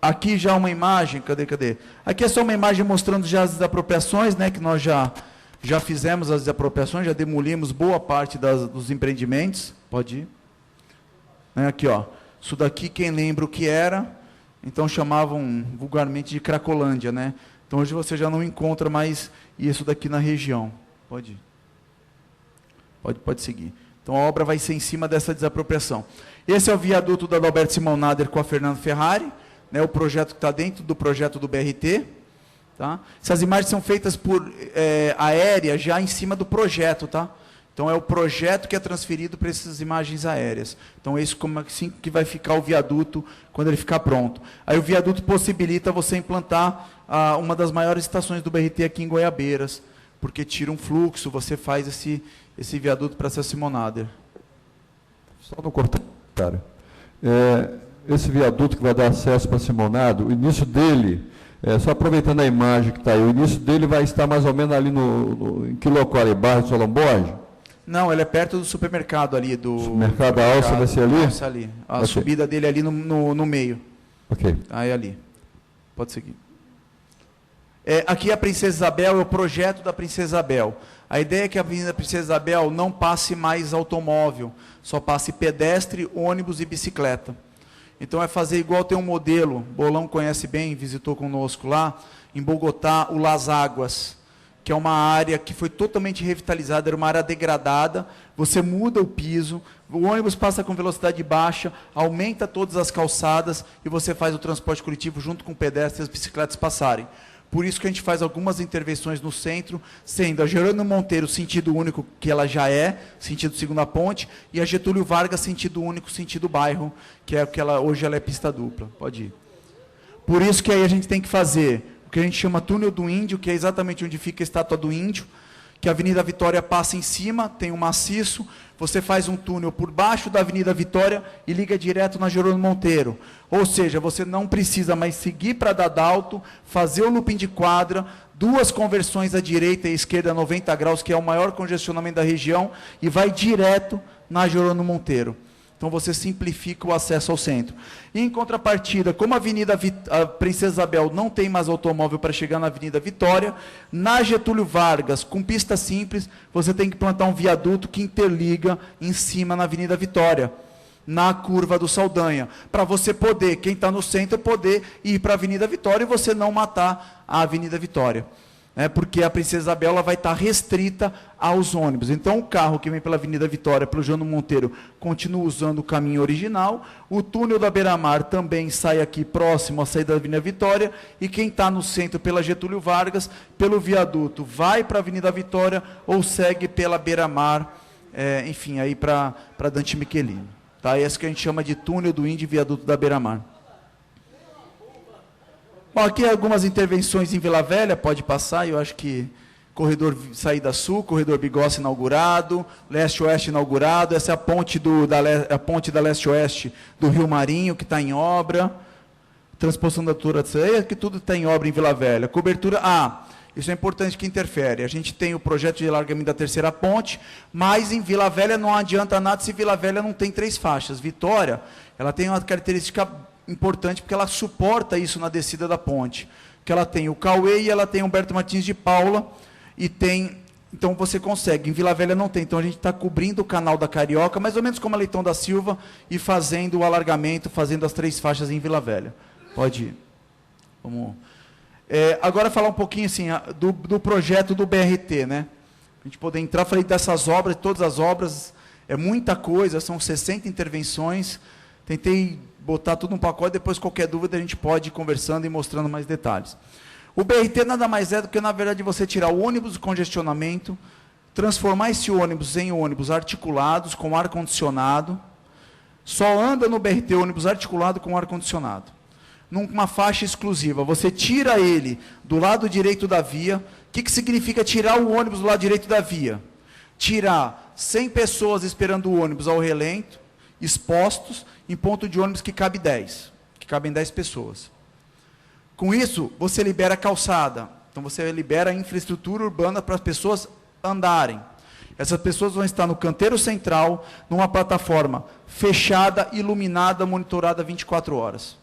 Aqui já uma imagem, cadê? Aqui é só uma imagem mostrando já as desapropriações, né, que nós já fizemos as desapropriações, já demolimos boa parte dos empreendimentos. Pode ir. Aqui, ó. Isso daqui, quem lembra o que era, então chamavam vulgarmente de Cracolândia, né? Então hoje você já não encontra mais isso daqui na região. Pode ir. Pode seguir. Então a obra vai ser em cima dessa desapropriação. Esse é o viaduto da Adalberto Simão Nader com a Fernando Ferrari, né, o projeto que está dentro do projeto do BRT. Tá? Essas imagens são feitas por aérea já em cima do projeto. Tá? Então é o projeto que é transferido para essas imagens aéreas. Então é isso como assim que vai ficar o viaduto quando ele ficar pronto. Aí o viaduto possibilita você implantar uma das maiores estações do BRT aqui em Goiabeiras, porque tira um fluxo, você faz esse viaduto para Celso Simão Nader. Só no cortar, cara. Esse viaduto que vai dar acesso para Simão Nader, o início dele, só aproveitando a imagem que está aí, o início dele vai estar mais ou menos ali em que local ali? Bairro de Solon Borges? Não, ele é perto do supermercado ali. Supermercado da Alça vai ser ali? Alça ali. A subida dele ali no meio. Ok. Aí ali. Pode seguir. Aqui a Princesa Isabel é o projeto da Princesa Isabel. A ideia é que a Avenida Princesa Isabel não passe mais automóvel, só passe pedestre, ônibus e bicicleta. Então é fazer igual tem um modelo, Bolão conhece bem, visitou conosco lá, em Bogotá, o Las Águas, que é uma área que foi totalmente revitalizada, era uma área degradada, você muda o piso, o ônibus passa com velocidade baixa, aumenta todas as calçadas e você faz o transporte coletivo junto com o pedestre e as bicicletas passarem. Por isso que a gente faz algumas intervenções no centro, sendo a Jerônimo Monteiro, sentido único, que ela já é, sentido segunda ponte, e a Getúlio Vargas, sentido único, sentido bairro, que é que hoje ela é pista dupla. Pode ir. Por isso que aí a gente tem que fazer o que a gente chama túnel do Índio, que é exatamente onde fica a estátua do Índio, que a Avenida Vitória passa em cima, tem um maciço, você faz um túnel por baixo da Avenida Vitória e liga direto na Jerônimo Monteiro. Ou seja, você não precisa mais seguir para Dadalto, fazer o looping de quadra, 2 conversões à direita e à esquerda 90 graus, que é o maior congestionamento da região, e vai direto na Jerônimo Monteiro. Então você simplifica o acesso ao centro. E em contrapartida, como a Princesa Isabel não tem mais automóvel para chegar na Avenida Vitória, na Getúlio Vargas, com pista simples, você tem que plantar um viaduto que interliga em cima na Avenida Vitória, na curva do Saldanha, para você poder, quem está no centro, poder ir para a Avenida Vitória e você não matar a Avenida Vitória. né, porque a Princesa Isabel ela vai estar restrita aos ônibus. Então, o carro que vem pela Avenida Vitória, pelo João Monteiro, continua usando o caminho original. O túnel da Beira-Mar também sai aqui próximo à saída da Avenida Vitória. E quem está no centro pela Getúlio Vargas, pelo viaduto, vai para a Avenida Vitória ou segue pela Beira-Mar, enfim, aí para Dante Michelini. Tá? Esse que a gente chama de túnel do Índio e viaduto da Beira-Mar. Bom, aqui algumas intervenções em Vila Velha, pode passar, eu acho que corredor Saída Sul, corredor Bigossi inaugurado, Leste-Oeste inaugurado, essa é a ponte, a ponte da Leste-Oeste do Rio Marinho, que está em obra, transposição da Tura de Ceia, que tudo está em obra em Vila Velha. Cobertura, isso é importante que interfere, a gente tem o projeto de alargamento da terceira ponte, mas em Vila Velha não adianta nada se Vila Velha não tem 3 faixas. Vitória, ela tem uma característica importante, porque ela suporta isso na descida da ponte, que ela tem o Cauê e ela tem o Humberto Martins de Paula, e tem, então você consegue, em Vila Velha não tem, então a gente está cobrindo o canal da Carioca, mais ou menos como a Leitão da Silva, e fazendo o alargamento, fazendo as 3 faixas em Vila Velha. Pode ir. Vamos. Agora falar um pouquinho assim, do projeto do BRT, né? A gente poder entrar, falei dessas obras, todas as obras, é muita coisa, são 60 intervenções, tentei botar tudo num pacote, depois qualquer dúvida a gente pode ir conversando e mostrando mais detalhes. O BRT nada mais é do que, na verdade, você tirar o ônibus do congestionamento, transformar esse ônibus em ônibus articulados, com ar-condicionado. Só anda no BRT ônibus articulado com ar-condicionado. Numa faixa exclusiva. Você tira ele do lado direito da via. O que significa tirar o ônibus do lado direito da via? Tirar 100 pessoas esperando o ônibus ao relento, expostos, em ponto de ônibus que cabe 10, que cabem 10 pessoas. Com isso, você libera a calçada. Então, você libera a infraestrutura urbana para as pessoas andarem. Essas pessoas vão estar no canteiro central, numa plataforma fechada, iluminada, monitorada 24 horas.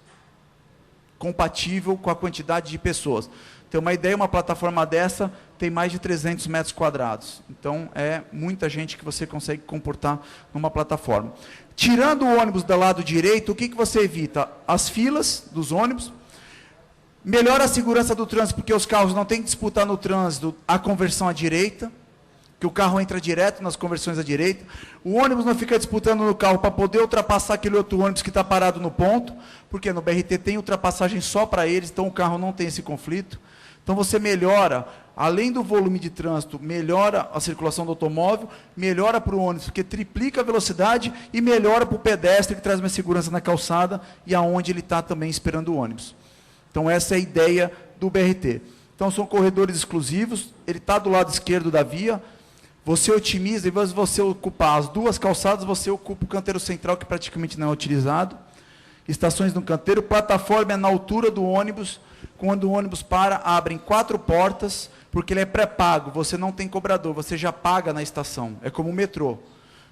Compatível com a quantidade de pessoas. Tem uma ideia, uma plataforma dessa tem mais de 300 metros quadrados. Então, é muita gente que você consegue comportar numa plataforma. Tirando o ônibus do lado direito, o que você evita? As filas dos ônibus. Melhora a segurança do trânsito, porque os carros não têm que disputar no trânsito a conversão à direita, que o carro entra direto nas conversões à direita. O ônibus não fica disputando no carro para poder ultrapassar aquele outro ônibus que está parado no ponto, porque no BRT tem ultrapassagem só para eles, então o carro não tem esse conflito. Então você melhora, além do volume de trânsito, melhora a circulação do automóvel, melhora para o ônibus, porque triplica a velocidade, e melhora para o pedestre, que traz mais segurança na calçada, e aonde ele está também esperando o ônibus. Então essa é a ideia do BRT. Então são corredores exclusivos, ele está do lado esquerdo da via, você otimiza, em vez de você ocupar as 2 calçadas, você ocupa o canteiro central, que praticamente não é utilizado. Estações no canteiro, plataforma é na altura do ônibus. Quando o ônibus para, abrem 4 portas, porque ele é pré-pago, você não tem cobrador, você já paga na estação, é como o metrô.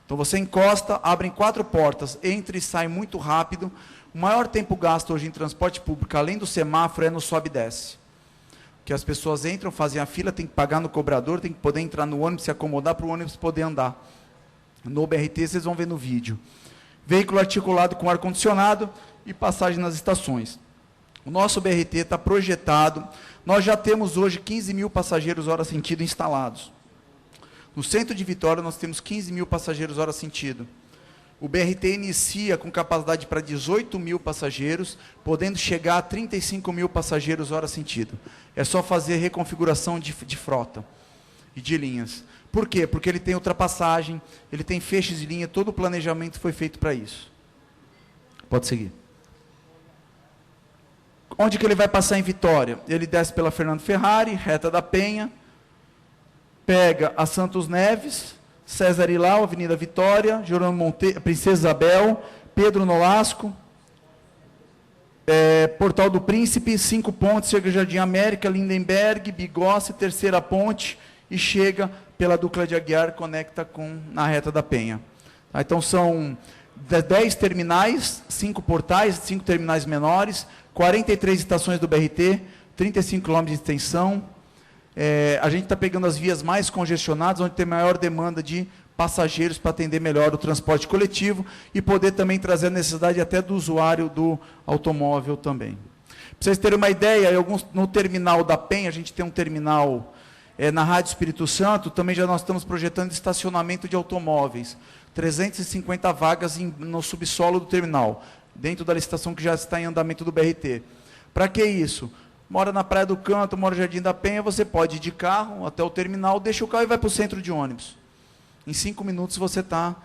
Então você encosta, abrem 4 portas, entra e sai muito rápido. O maior tempo gasto hoje em transporte público, além do semáforo, é no sobe e desce. Que as pessoas entram, fazem a fila, tem que pagar no cobrador, tem que poder entrar no ônibus, se acomodar para o ônibus poder andar. No BRT, vocês vão ver no vídeo. Veículo articulado com ar-condicionado e passagem nas estações. O nosso BRT está projetado, nós já temos hoje 15 mil passageiros hora sentido instalados. No centro de Vitória, nós temos 15 mil passageiros hora sentido. O BRT inicia com capacidade para 18 mil passageiros, podendo chegar a 35 mil passageiros hora sentido. É só fazer reconfiguração de frota e de linhas. Por quê? Porque ele tem ultrapassagem, ele tem feixes de linha, todo o planejamento foi feito para isso. Pode seguir. Onde que ele vai passar em Vitória? Ele desce pela Fernando Ferrari, reta da Penha, pega a Santos Neves, César Ilau, Avenida Vitória, Jerônimo Monteiro, Princesa Isabel, Pedro Nolasco, Portal do Príncipe, 5 pontes, chega Jardim América, Lindenberg, Bigossi, terceira ponte, e chega pela Ducla de Aguiar, conecta na reta da Penha. Tá, então são 10 terminais, 5 portais, 5 terminais menores, 43 estações do BRT, 35 km de extensão. A gente está pegando as vias mais congestionadas, onde tem maior demanda de passageiros para atender melhor o transporte coletivo e poder também trazer a necessidade até do usuário do automóvel também. vocês terem uma ideia, no terminal da Penha, a gente tem um terminal na Rádio Espírito Santo, também já nós estamos projetando estacionamento de automóveis. 350 vagas no subsolo do terminal, dentro da licitação que já está em andamento do BRT. Para que isso? Mora na Praia do Canto, mora no Jardim da Penha, você pode ir de carro até o terminal, deixa o carro e vai para o centro de ônibus. Em 5 minutos você está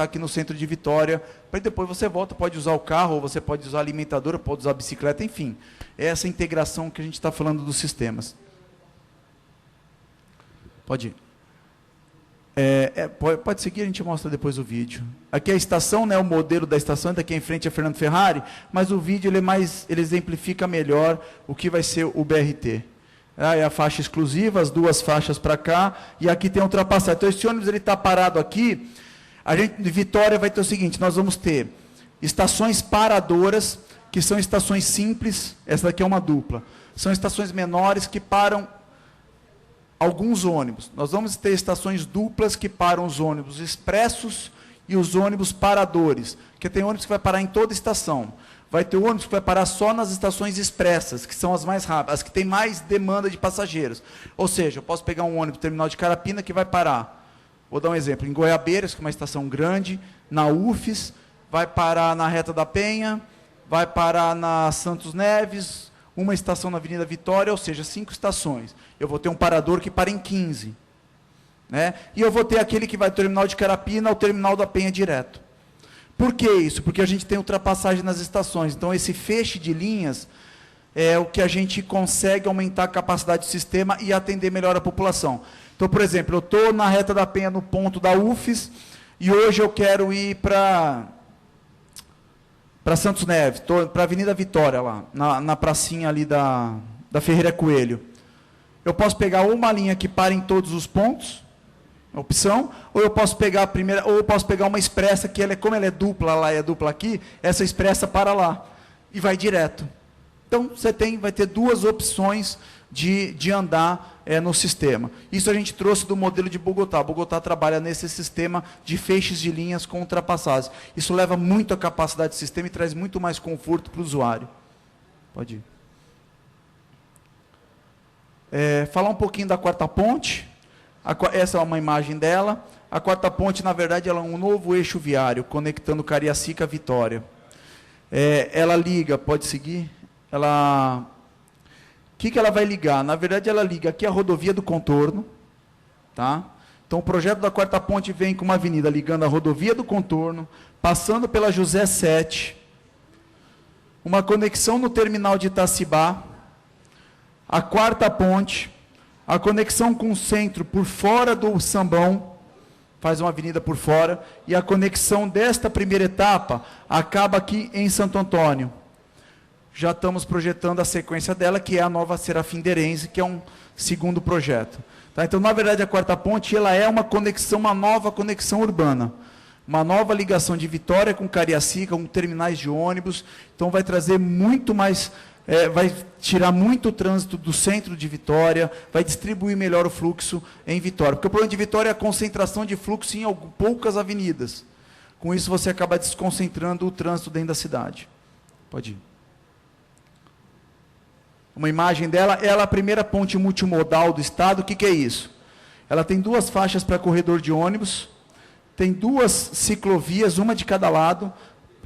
aqui no centro de Vitória, para depois você volta, pode usar o carro, ou você pode usar a alimentadora, pode usar a bicicleta, enfim. É essa integração que a gente está falando dos sistemas. Pode ir. Pode seguir, a gente mostra depois o vídeo. Aqui é a estação, né, o modelo da estação, daqui em frente é Fernando Ferrari, mas o vídeo ele exemplifica melhor o que vai ser o BRT. É a faixa exclusiva, as 2 faixas para cá, e aqui tem a ultrapassagem. Então, esse ônibus está parado aqui, a gente, de Vitória, vai ter o seguinte, nós vamos ter estações paradoras, que são estações simples, essa daqui é uma dupla. São estações menores que param alguns ônibus. Nós vamos ter estações duplas que param os ônibus expressos e os ônibus paradores, porque tem ônibus que vai parar em toda estação. Vai ter ônibus que vai parar só nas estações expressas, que são as mais rápidas, as que têm mais demanda de passageiros. Ou seja, eu posso pegar um ônibus do terminal de Carapina que vai parar, vou dar um exemplo, em Goiabeiras, que é uma estação grande, na UFES, vai parar na Reta da Penha, vai parar na Santos Neves, uma estação na Avenida Vitória, ou seja, 5 estações. Eu vou ter um parador que para em 15. Né? E eu vou ter aquele que vai do terminal de Carapina ao terminal da Penha direto. Por que isso? Porque a gente tem ultrapassagem nas estações. Então, esse feixe de linhas é o que a gente consegue aumentar a capacidade do sistema e atender melhor a população. Então, por exemplo, eu estou na Reta da Penha, no ponto da UFES, e hoje eu quero ir para Santos Neves, para a Avenida Vitória, lá, na pracinha ali da Ferreira Coelho. Eu posso pegar uma linha que para em todos os pontos, opção, ou eu posso pegar a primeira, ou eu posso pegar uma expressa, que como ela é dupla lá e é dupla aqui, essa expressa para lá, e vai direto. Então, vai ter 2 opções de andar no sistema. Isso a gente trouxe do modelo de Bogotá. Bogotá trabalha nesse sistema de feixes de linhas com ultrapassagens. Isso leva muito a capacidade do sistema e traz muito mais conforto para o usuário. Pode ir. Falar um pouquinho da Quarta Ponte. Essa é uma imagem dela. A Quarta Ponte, na verdade, ela é um novo eixo viário, conectando Cariacica a Vitória. Ela liga, pode seguir? O que ela vai ligar? Na verdade, ela liga aqui a rodovia do contorno. Tá? Então, o projeto da Quarta Ponte vem com uma avenida ligando a rodovia do contorno, passando pela José 7, uma conexão no terminal de Itacibá, a Quarta Ponte, a conexão com o centro por fora do Sambão, faz uma avenida por fora, e a conexão desta primeira etapa acaba aqui em Santo Antônio. Já estamos projetando a sequência dela, que é a nova Serafim-Derense, que é um segundo projeto. Tá? Então, na verdade, a Quarta Ponte ela é uma nova conexão urbana. Uma nova ligação de Vitória com Cariacica, com terminais de ônibus. Então, vai trazer muito mais, vai tirar muito trânsito do centro de Vitória, vai distribuir melhor o fluxo em Vitória. Porque o problema de Vitória é a concentração de fluxo em poucas avenidas. Com isso, você acaba desconcentrando o trânsito dentro da cidade. Pode ir. Uma imagem dela, ela é a primeira ponte multimodal do estado. O que é isso? Ela tem 2 faixas para corredor de ônibus, tem 2 ciclovias, uma de cada lado,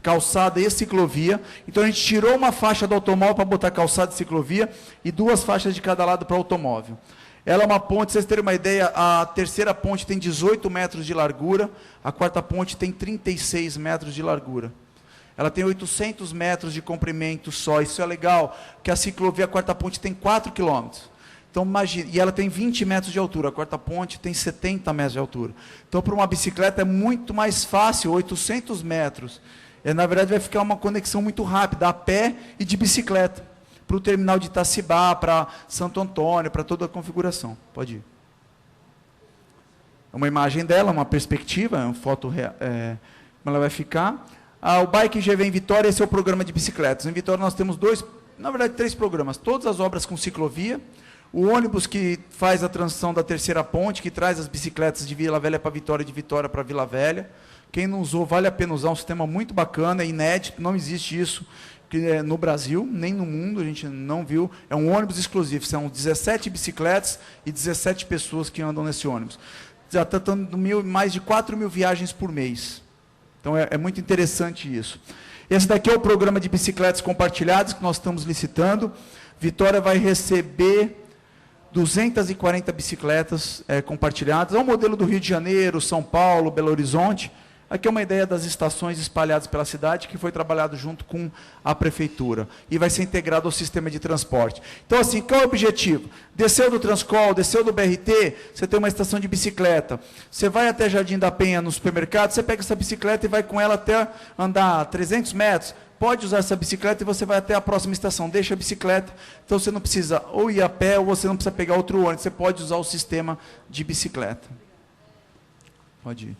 calçada e ciclovia. Então, a gente tirou uma faixa do automóvel para botar calçada e ciclovia, e 2 faixas de cada lado para automóvel. Ela é uma ponte, vocês terem uma ideia, a terceira ponte tem 18 metros de largura, a quarta ponte tem 36 metros de largura. Ela tem 800 metros de comprimento só, isso é legal, que a ciclovia, a Quarta Ponte, tem 4 quilômetros. Então, imagine, e ela tem 20 metros de altura, a Quarta Ponte tem 70 metros de altura. Então, para uma bicicleta é muito mais fácil, 800 metros. Na verdade, vai ficar uma conexão muito rápida, a pé e de bicicleta, para o terminal de Itacibá, para Santo Antônio, para toda a configuração. Pode ir. Uma imagem dela, uma perspectiva, uma foto, como ela vai ficar. O Bike GV em Vitória, esse é o programa de bicicletas. Em Vitória nós temos 3 programas. Todas as obras com ciclovia, o ônibus que faz a transição da terceira ponte, que traz as bicicletas de Vila Velha para Vitória e de Vitória para Vila Velha. Quem não usou, vale a pena usar, um sistema muito bacana, é inédito, não existe isso que no Brasil, nem no mundo, a gente não viu. É um ônibus exclusivo, são 17 bicicletas e 17 pessoas que andam nesse ônibus. Já está dando mais de 4 mil viagens por mês. Então, é muito interessante isso. Esse daqui é o programa de bicicletas compartilhadas que nós estamos licitando. Vitória vai receber 240 bicicletas compartilhadas. É um modelo do Rio de Janeiro, São Paulo, Belo Horizonte. Aqui é uma ideia das estações espalhadas pela cidade, que foi trabalhado junto com a prefeitura. E vai ser integrado ao sistema de transporte. Então, assim, qual é o objetivo? Desceu do Transcol, desceu do BRT, você tem uma estação de bicicleta. Você vai até Jardim da Penha, no supermercado, você pega essa bicicleta e vai com ela até andar 300 metros. Pode usar essa bicicleta e você vai até a próxima estação. Deixa a bicicleta, então você não precisa ou ir a pé, ou você não precisa pegar outro ônibus. Você pode usar o sistema de bicicleta. Pode ir.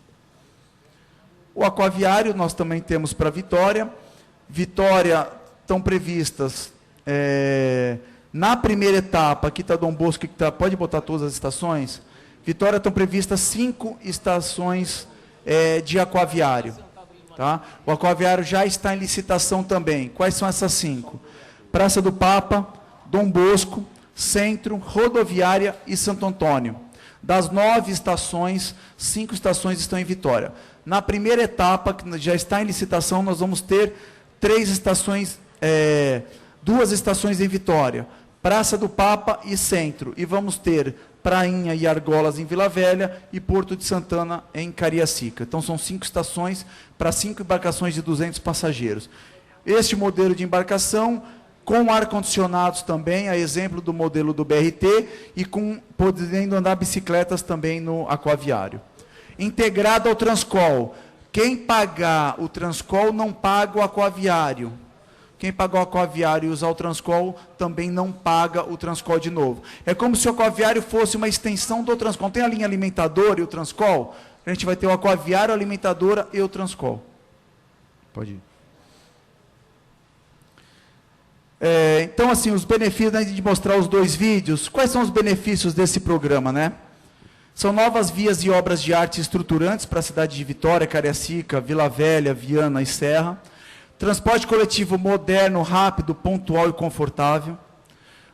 O aquaviário nós também temos para Vitória. Vitória estão previstas, na primeira etapa, aqui está Dom Bosco, pode botar todas as estações. Vitória estão previstas 5 estações de aquaviário. Tá? O aquaviário já está em licitação também. Quais são essas 5? Praça do Papa, Dom Bosco, Centro, Rodoviária e Santo Antônio. Das 9 estações, 5 estações estão em Vitória. Na primeira etapa, que já está em licitação, nós vamos ter 3 estações, 2 estações em Vitória, Praça do Papa e Centro. E vamos ter Prainha e Argolas em Vila Velha e Porto de Santana em Cariacica. Então, são 5 estações para 5 embarcações de 200 passageiros. Este modelo de embarcação, com ar-condicionados também, a exemplo do modelo do BRT, e podendo andar bicicletas também no aquaviário. Integrado ao Transcol. Quem pagar o Transcol não paga o aquaviário. Quem pagar o aquaviário e usar o Transcol também não paga o Transcol de novo. É como se o aquaviário fosse uma extensão do Transcol. Tem a linha alimentadora e o Transcol? A gente vai ter o aquaviário, a alimentadora e o Transcol. Pode ir. Então, assim, os benefícios, antes de mostrar os 2 vídeos, quais são os benefícios desse programa, né? São novas vias e obras de arte estruturantes para a cidade de Vitória, Cariacica, Vila Velha, Viana e Serra. Transporte coletivo moderno, rápido, pontual e confortável.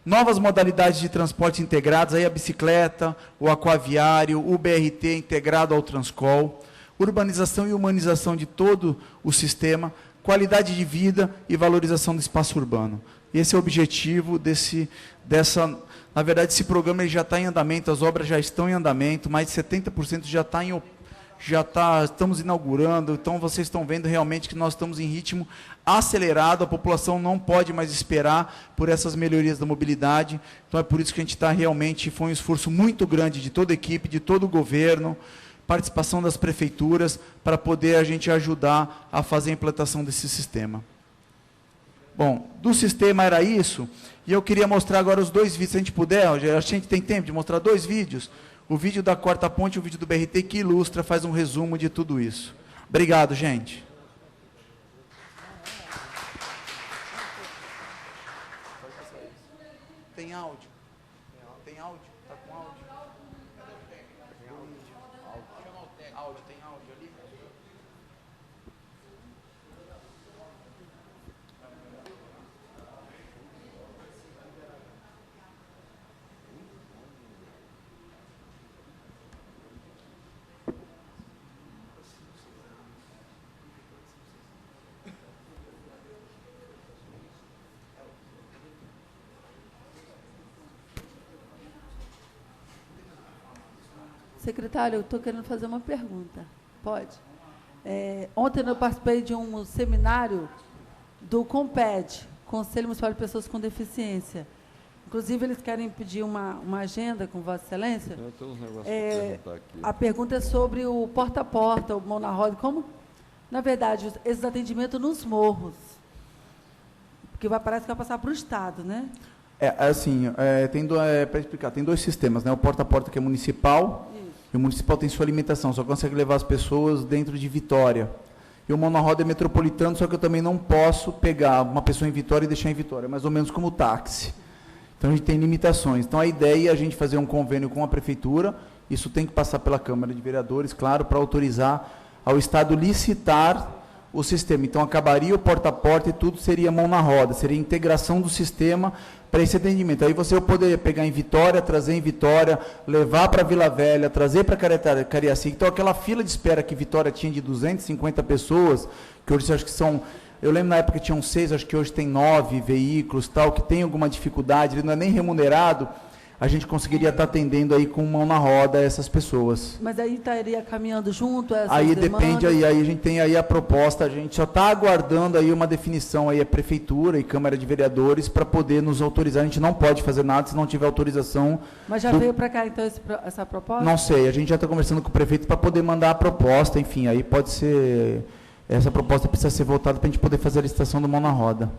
Novas modalidades de transporte integrados, aí a bicicleta, o aquaviário, o BRT integrado ao Transcol. Urbanização e humanização de todo o sistema. Qualidade de vida e valorização do espaço urbano. Esse é o objetivo na verdade, esse programa ele já está em andamento, as obras já estão em andamento, mais de 70% estamos inaugurando, então vocês estão vendo realmente que nós estamos em ritmo acelerado, a população não pode mais esperar por essas melhorias da mobilidade, então é por isso que a gente está realmente, foi um esforço muito grande de toda a equipe, de todo o governo, participação das prefeituras, para poder a gente ajudar a fazer a implantação desse sistema. Bom, do sistema era isso, e eu queria mostrar agora os 2 vídeos, se a gente puder, a gente tem tempo de mostrar 2 vídeos, o vídeo da Quarta Ponte e o vídeo do BRT, que ilustra, faz um resumo de tudo isso. Obrigado, gente. Tem áudio? Tem áudio? Está com áudio? Áudio, tem áudio ali? Secretário, eu estou querendo fazer uma pergunta. Pode? Ontem eu participei de um seminário do COMPED, Conselho Municipal de Pessoas com Deficiência. Inclusive, eles querem pedir uma agenda com Vossa Excelência. Eu tenho uns negócios para perguntar aqui. A pergunta é sobre o porta a porta, o mão na roda, como, na verdade, esses atendimentos nos morros. Porque parece que vai passar para o Estado, né? Para explicar, tem 2 sistemas, né? O porta a porta, que é municipal, e o municipal tem sua limitação, só consegue levar as pessoas dentro de Vitória. E o mão na roda é metropolitano, só que eu também não posso pegar uma pessoa em Vitória e deixar em Vitória, mais ou menos como o táxi. Então, a gente tem limitações. Então, a ideia é a gente fazer um convênio com a prefeitura, isso tem que passar pela Câmara de Vereadores, claro, para autorizar ao Estado licitar o sistema. Então, acabaria o porta a porta e tudo seria mão na roda, seria integração do sistema para esse atendimento. Aí você poderia pegar em Vitória, trazer em Vitória, levar para Vila Velha, trazer para Cariacica. Então, aquela fila de espera que Vitória tinha de 250 pessoas, que hoje acho que são... Eu lembro na época que tinham 6, acho que hoje tem 9 veículos, tal, que tem alguma dificuldade, ele não é nem remunerado, a gente conseguiria estar atendendo aí com mão na roda essas pessoas. Mas aí estaria caminhando junto a essas Aí demandas? depende, aí a gente tem aí a proposta, a gente só está aguardando aí uma definição aí a Prefeitura e Câmara de Vereadores para poder nos autorizar. A gente não pode fazer nada se não tiver autorização. Mas já veio para cá, então, essa proposta? Não sei, a gente já está conversando com o prefeito para poder mandar a proposta, enfim, aí pode ser... Essa proposta precisa ser votada para a gente poder fazer a licitação do mão na roda.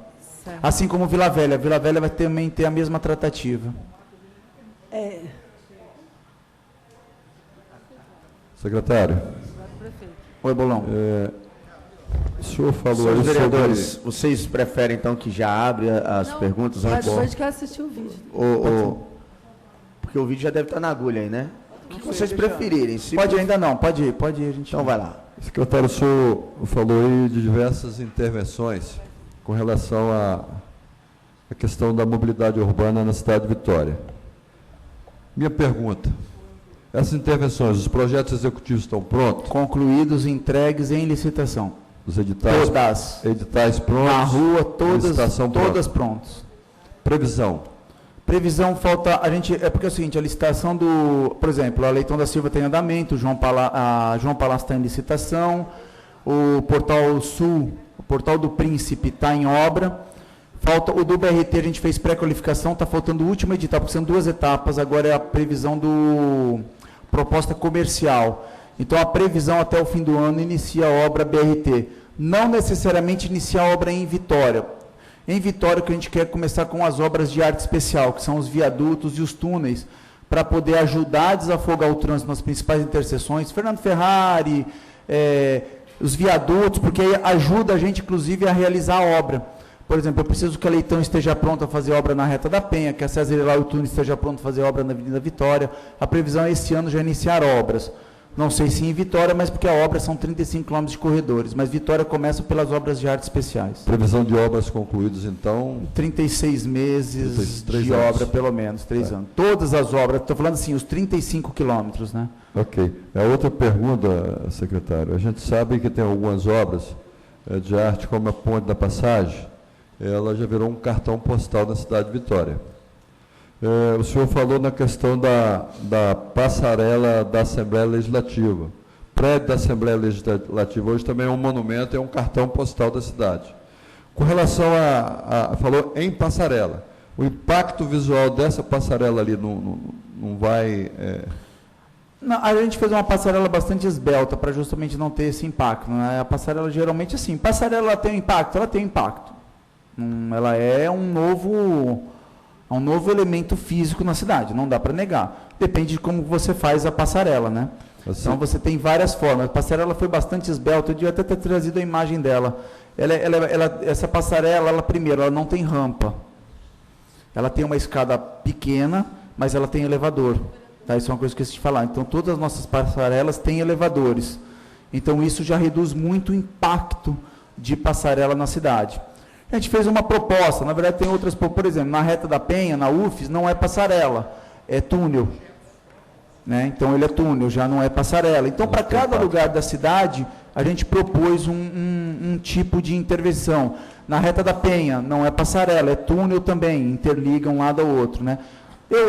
Certo. Assim como Vila Velha. Vila Velha vai também ter a mesma tratativa. Secretário. Oi, Bolão. O senhor falou Senhores aí vereadores, sobre... vocês preferem, então, que já abre as perguntas antes? Depois que assistir o vídeo. Porque o vídeo já deve estar na agulha aí, né? O que vocês preferirem? Se Pode ainda não, pode ir, a gente... Então vai lá. Secretário, o senhor falou aí de diversas intervenções com relação à questão da mobilidade urbana na cidade de Vitória. Minha pergunta, essas intervenções, os projetos executivos estão prontos? Concluídos, entregues em licitação. Os editais, Todas. editais prontos? Na rua, licitação todas pronta. prontas. Previsão, falta, a gente, é porque é o seguinte, a licitação do, por exemplo, a Leitão da Silva tem andamento, a João Palácio está em licitação, o Portal Sul, o Portal do Príncipe está em obra, falta o do BRT, a gente fez pré-qualificação, está faltando o último edital, porque são 2 etapas, agora é a previsão do proposta comercial. Então, a previsão até o fim do ano inicia a obra BRT. Não necessariamente inicia a obra em Vitória. Em Vitória, que a gente quer começar com as obras de arte especial, que são os viadutos e os túneis, para poder ajudar a desafogar o trânsito nas principais interseções. Fernando Ferrari, os viadutos, porque aí ajuda a gente, inclusive, a realizar a obra. Por exemplo, eu preciso que a Leitão esteja pronta a fazer obra na Reta da Penha, que a César Elau e o Túnez esteja pronto a fazer obra na Avenida Vitória. A previsão é esse ano já iniciar obras. Não sei se em Vitória, mas porque a obra são 35 quilômetros de corredores. Mas Vitória começa pelas obras de arte especiais. previsão de obras concluídas, então? 36 meses 3 de anos. obra, pelo menos, 3 anos. Todas as obras, estou falando assim, os 35 quilômetros, né? Ok. A outra pergunta, secretário, a gente sabe que tem algumas obras de arte, como a Ponte da Passagem, ela já virou um cartão postal da cidade de Vitória. O senhor falou na questão da passarela da Assembleia Legislativa. O prédio da Assembleia Legislativa hoje também é um monumento, é um cartão postal da cidade. Com relação falou em passarela, o impacto visual dessa passarela ali não vai... Não, a gente fez uma passarela bastante esbelta para justamente não ter esse impacto, né? A passarela geralmente assim, passarela ela tem um impacto, ela tem um impacto. Ela é um novo elemento físico na cidade, não dá para negar. Depende de como você faz a passarela, né? Assim. Então você tem várias formas. A passarela foi bastante esbelta, eu devia até ter trazido a imagem dela. Essa passarela, primeiro, ela não tem rampa. Ela tem uma escada pequena, mas ela tem elevador. Tá? Isso é uma coisa que eu esqueci de falar. Então todas as nossas passarelas têm elevadores. Então isso já reduz muito o impacto de passarela na cidade. A gente fez uma proposta, na verdade tem outras, por exemplo, na Reta da Penha, na UFES, não é passarela, é túnel. Né? Então ele é túnel, já não é passarela. Então, para cada lugar da cidade, a gente propôs um tipo de intervenção. Na Reta da Penha, não é passarela, é túnel também, interliga um lado ao outro. Né?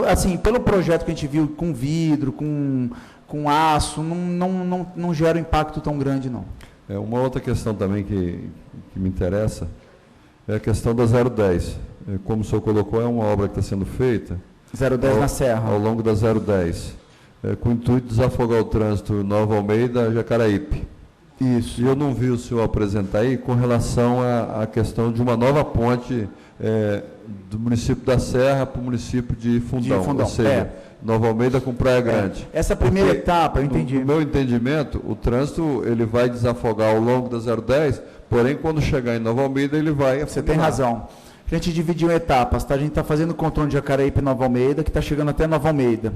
Assim, pelo projeto que a gente viu com vidro, com aço, não gera um impacto tão grande, não. Uma outra questão também que me interessa é a questão da 010. Como o senhor colocou, é uma obra que está sendo feita 010 na Serra. Ao longo da 010, com o intuito de desafogar o trânsito Nova Almeida, Jacaraípe. Isso. E eu não vi o senhor apresentar aí com relação à questão de uma nova ponte do município da Serra para o município de Fundão. Ou seja, Nova Almeida com Praia Grande. Essa primeira etapa, eu entendi. No meu entendimento, o trânsito ele vai desafogar ao longo da 010, porém, quando chegar em Nova Almeida, ele vai afundar. Você tem razão. A gente dividiu em etapas, tá? A gente está fazendo o contorno de Jacaraípe e Nova Almeida, que está chegando até Nova Almeida.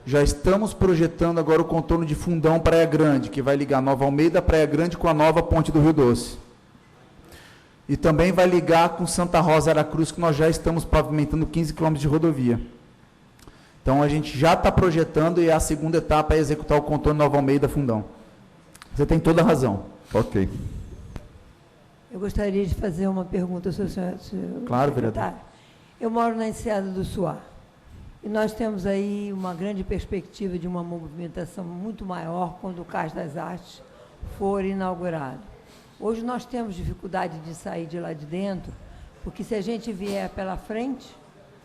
Já estamos projetando agora o contorno de Fundão, Praia Grande, que vai ligar Nova Almeida, Praia Grande com a nova ponte do Rio Doce. E também vai ligar com Santa Rosa Aracruz, que nós já estamos pavimentando 15 quilômetros de rodovia. Então, a gente já está projetando e a segunda etapa é executar o contorno Nova Almeida Fundão. Você tem toda a razão. Ok. Eu gostaria de fazer uma pergunta, senhor Claro, secretário. vereador. Eu moro na Enseada do Suá. E nós temos aí uma grande perspectiva de uma movimentação muito maior quando o Cais das Artes for inaugurado. Hoje nós temos dificuldade de sair de lá de dentro, porque se a gente vier pela frente,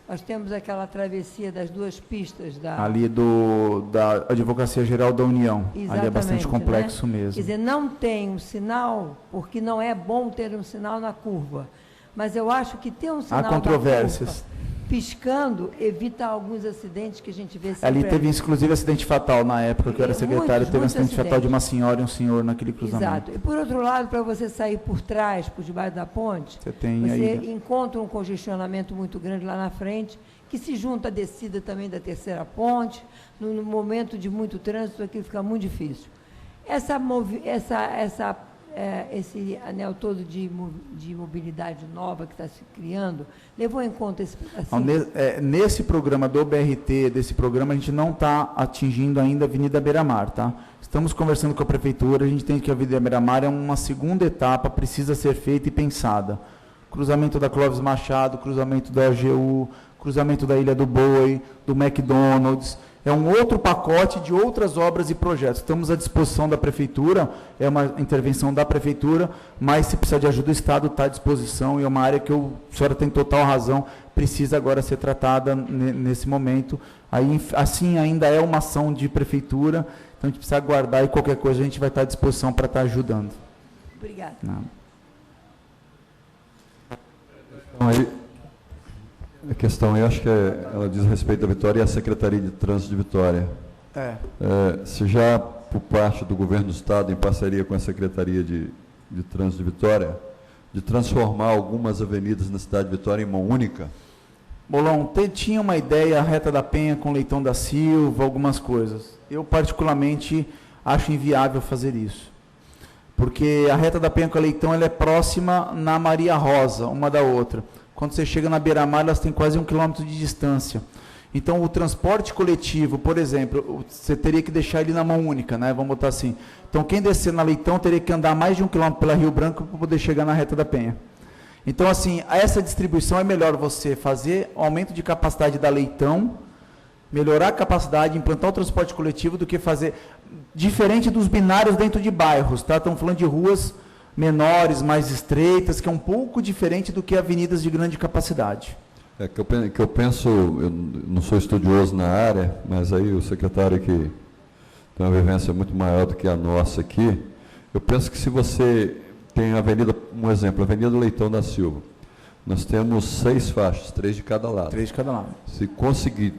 nós temos aquela travessia das duas pistas da... Ali da Advocacia Geral da União. Ali é bastante Exatamente, complexo né? mesmo. Quer dizer, não tem um sinal, porque não é bom ter um sinal na curva. Mas eu acho que ter um sinal Há controvérsias. na curva, piscando, evita alguns acidentes que a gente vê sempre. Ali teve, inclusive, acidente fatal na época que eu era secretário. Teve um muitos acidente fatal de uma senhora e um senhor naquele cruzamento. Exato. E, por outro lado, para você sair por trás, por debaixo da ponte, Você tem você aí... encontra um congestionamento muito grande lá na frente, que se junta à descida também da terceira ponte. No momento de muito trânsito, aquilo fica muito difícil. Esse anel todo de mobilidade nova que está se criando, levou em conta esse pedacinho? Nesse programa do BRT, desse programa, a gente não está atingindo ainda a Avenida Beira-Mar, tá? Estamos conversando com a Prefeitura, a gente tem que a Avenida Beira-Mar é uma segunda etapa, precisa ser feita e pensada. Cruzamento da Clóvis Machado, cruzamento da AGU, cruzamento da Ilha do Boi, do McDonald's, é um outro pacote de outras obras e projetos. Estamos à disposição da Prefeitura, é uma intervenção da Prefeitura, mas se precisar de ajuda, o Estado está à disposição e é uma área que a senhora tem total razão, precisa agora ser tratada nesse momento. Aí, assim, ainda é uma ação de Prefeitura, então a gente precisa aguardar e qualquer coisa a gente vai estar à disposição para estar ajudando. Obrigada. Não. Então, aí, a questão aí, acho que ela diz respeito à Vitória e à Secretaria de Trânsito de Vitória. Se já, por parte do Governo do Estado, em parceria com a Secretaria de Trânsito de Vitória, de transformar algumas avenidas na cidade de Vitória em mão única? Bolão, tinha uma ideia, a Reta da Penha com Leitão da Silva, algumas coisas. Eu, particularmente, acho inviável fazer isso. Porque a Reta da Penha com a Leitão ela é próxima na Maria Rosa, uma da outra. Quando você chega na Beira-Mar, elas têm quase 1 quilômetro de distância. Então, o transporte coletivo, por exemplo, você teria que deixar ele na mão única, né? Vamos botar assim. Então, quem descer na Leitão teria que andar mais de 1 quilômetro pela Rio Branco para poder chegar na Reta da Penha. Então, assim, essa distribuição é melhor você fazer aumento de capacidade da Leitão, melhorar a capacidade, implantar o transporte coletivo, do que fazer diferente dos binários dentro de bairros, tá? Estamos falando de ruas menores, mais estreitas, que é um pouco diferente do que avenidas de grande capacidade. Que eu penso, eu não sou estudioso na área, mas aí o secretário que tem uma vivência muito maior do que a nossa aqui, eu penso que se você tem a avenida, um exemplo, a Avenida Leitão da Silva, nós temos 6 faixas, 3 de cada lado. 3 de cada lado. Se conseguir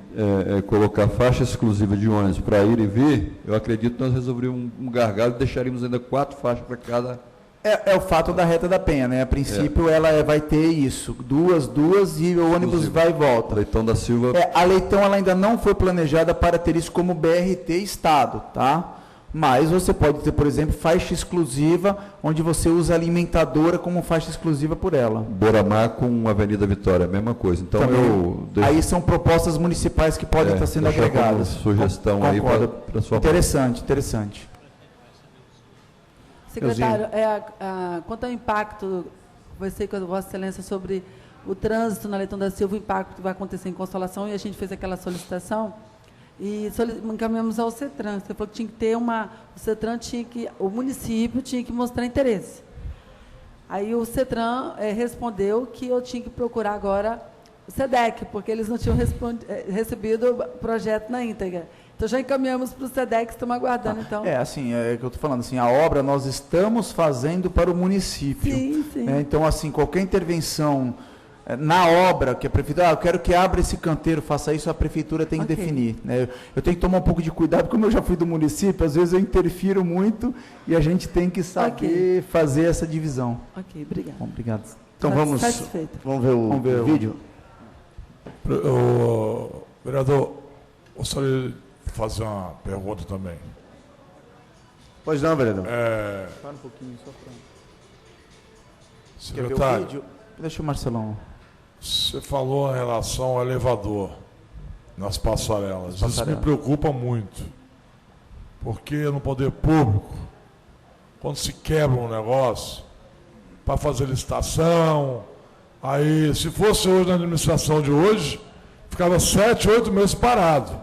colocar faixa exclusiva de ônibus para ir e vir, eu acredito que nós resolveríamos um gargalo e deixaríamos ainda 4 faixas para cada... É o fato da Reta da Penha, né? A princípio, ela vai ter isso, duas e o ônibus vai e volta. Leitão da Silva... A Leitão ela ainda não foi planejada para ter isso como BRT Estado, tá? Mas você pode ter, por exemplo, faixa exclusiva, onde você usa a alimentadora como faixa exclusiva por ela. Beira-Mar com Avenida Vitória, a mesma coisa. Então, aí são propostas municipais que podem estar sendo agregadas. Sugestão aí para sua Interessante. Secretário, quanto ao impacto, conversei com a Vossa Excelência sobre o trânsito na Leitão da Silva, o impacto que vai acontecer em Consolação, e a gente fez aquela solicitação e encaminhamos ao CETRAN. Você falou que tinha que ter o município tinha que mostrar interesse. Aí o CETRAN respondeu que eu tinha que procurar agora o SEDEC, porque eles não tinham recebido o projeto na íntegra. Então, já encaminhamos para o SEDEC, estamos aguardando, então. Assim, é que eu estou falando, assim, a obra nós estamos fazendo para o município. Sim. Então, assim, qualquer intervenção na obra, que a prefeitura, eu quero que abra esse canteiro, faça isso, a prefeitura tem que definir. Né? Eu tenho que tomar um pouco de cuidado, como eu já fui do município, às vezes eu interfiro muito e a gente tem que saber fazer essa divisão. Ok, obrigado. Bom, obrigado. Então, vamos ver o vídeo. Vereador, gostaria de fazer uma pergunta também. Pois não, vereador. Fala um pouquinho, só para... Quer ver o Secretário, vídeo? Deixa o Marcelão. você falou em relação ao elevador nas passarelas. Isso me preocupa muito. Porque no poder público, quando se quebra um negócio, para fazer licitação, aí, se fosse hoje na administração de hoje, ficava 7, 8 meses parado.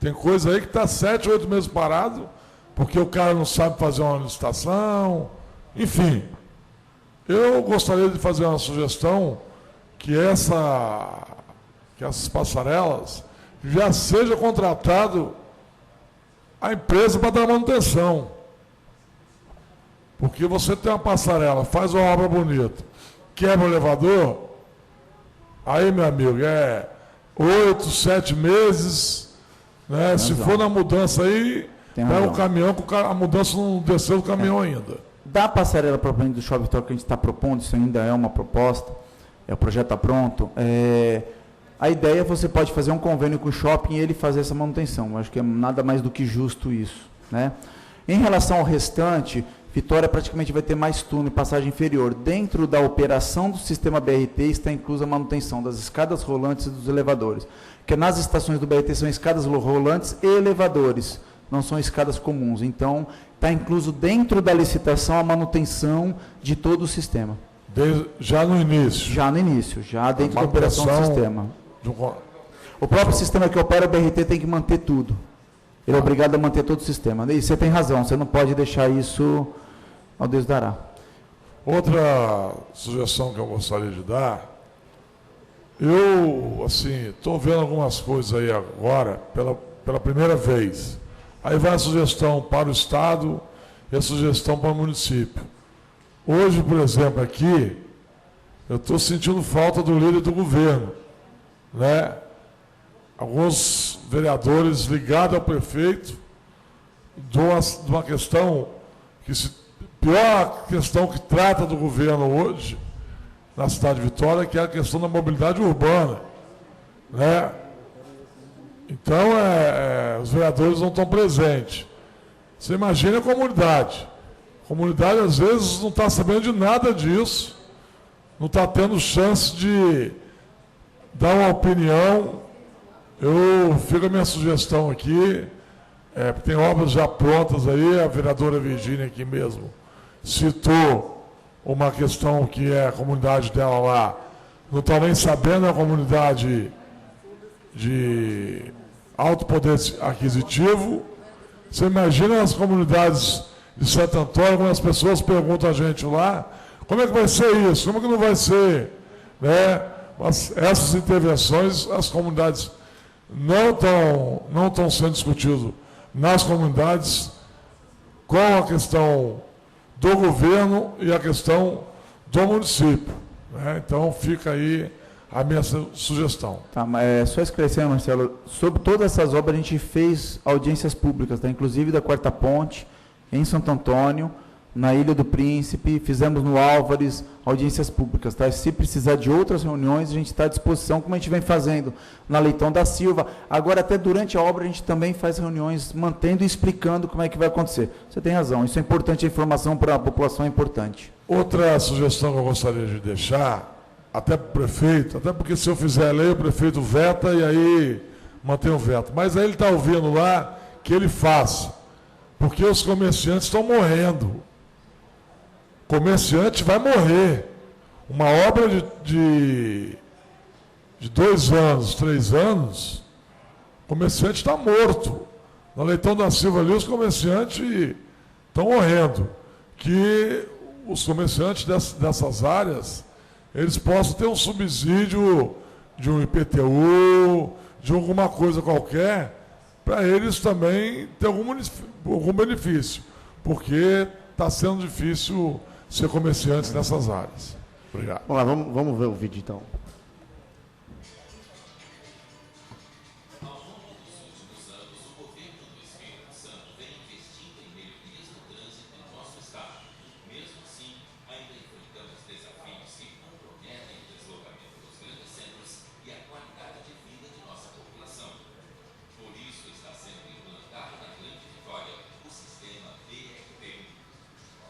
Tem coisa aí que está 7, 8 meses parado, porque o cara não sabe fazer uma licitação, enfim. Eu gostaria de fazer uma sugestão que essas passarelas já seja contratado a empresa para dar manutenção. Porque você tem uma passarela, faz uma obra bonita, quebra o elevador, aí, meu amigo, 8, 7 meses, né? Se for na mudança aí, pega o caminhão, a mudança não desceu do caminhão ainda. Da passarela propriamente do Shopping Vitória que a gente está propondo, isso ainda é uma proposta, o projeto está pronto, a ideia é você pode fazer um convênio com o shopping e ele fazer essa manutenção. Eu acho que é nada mais do que justo isso, né? Em relação ao restante, Vitória praticamente vai ter mais túnel e passagem inferior. Dentro da operação do sistema BRT está inclusa a manutenção das escadas rolantes e dos elevadores. Porque nas estações do BRT são escadas rolantes e elevadores, não são escadas comuns. Então, está incluso dentro da licitação a manutenção de todo o sistema. Já no início? Já no início, já dentro da operação do sistema. O próprio sistema que opera o BRT tem que manter tudo. Ele é obrigado a manter todo o sistema. E você tem razão, você não pode deixar isso ao Deus dará. Outra sugestão que eu gostaria de dar, eu, assim, estou vendo algumas coisas aí agora, pela primeira vez. Aí vai a sugestão para o Estado e a sugestão para o município. Hoje, por exemplo, aqui, eu estou sentindo falta do líder do governo, né? Alguns vereadores ligados ao prefeito de uma questão pior questão que trata do governo hoje na cidade de Vitória, que é a questão da mobilidade urbana, né? Então, os vereadores não estão presentes. Você imagina a comunidade. A comunidade, às vezes, não está sabendo de nada disso, não está tendo chance de dar uma opinião. Fica a minha sugestão aqui, tem obras já prontas aí, a vereadora Virgínia aqui mesmo citou uma questão que é a comunidade dela lá, não está nem sabendo, é a comunidade de alto poder aquisitivo. Você imagina as comunidades de Santo Antônio, quando as pessoas perguntam a gente lá, como é que vai ser isso, como é que não vai ser, né? Mas essas intervenções, as comunidades não estão sendo discutidas nas comunidades com a questão do governo e a questão do município, né? Então fica aí a minha sugestão. Tá, mas só esclarecendo, Marcelo, sobre todas essas obras a gente fez audiências públicas, tá? Inclusive da Quarta Ponte, em Santo Antônio, na Ilha do Príncipe, fizemos no Álvares audiências públicas, tá? Se precisar de outras reuniões, a gente está à disposição, como a gente vem fazendo na Leitão da Silva. Agora, até durante a obra, a gente também faz reuniões mantendo e explicando como é que vai acontecer. Você tem razão, isso é importante, a informação para a população é importante. Outra sugestão que eu gostaria de deixar, até para o prefeito, até porque se eu fizer a lei, o prefeito veta e aí mantém o veto. Mas aí ele está ouvindo lá que ele faça, porque os comerciantes estão morrendo. Comerciante vai morrer. Uma obra de 2 anos, 3 anos, o comerciante está morto. Na Leitão da Silva ali, os comerciantes estão morrendo. Que os comerciantes dessas áreas, eles possam ter um subsídio de um IPTU, de alguma coisa qualquer, para eles também ter algum benefício. Porque está sendo difícil ser comerciante nessas áreas. Obrigado. Vamos lá, vamos ver o vídeo então.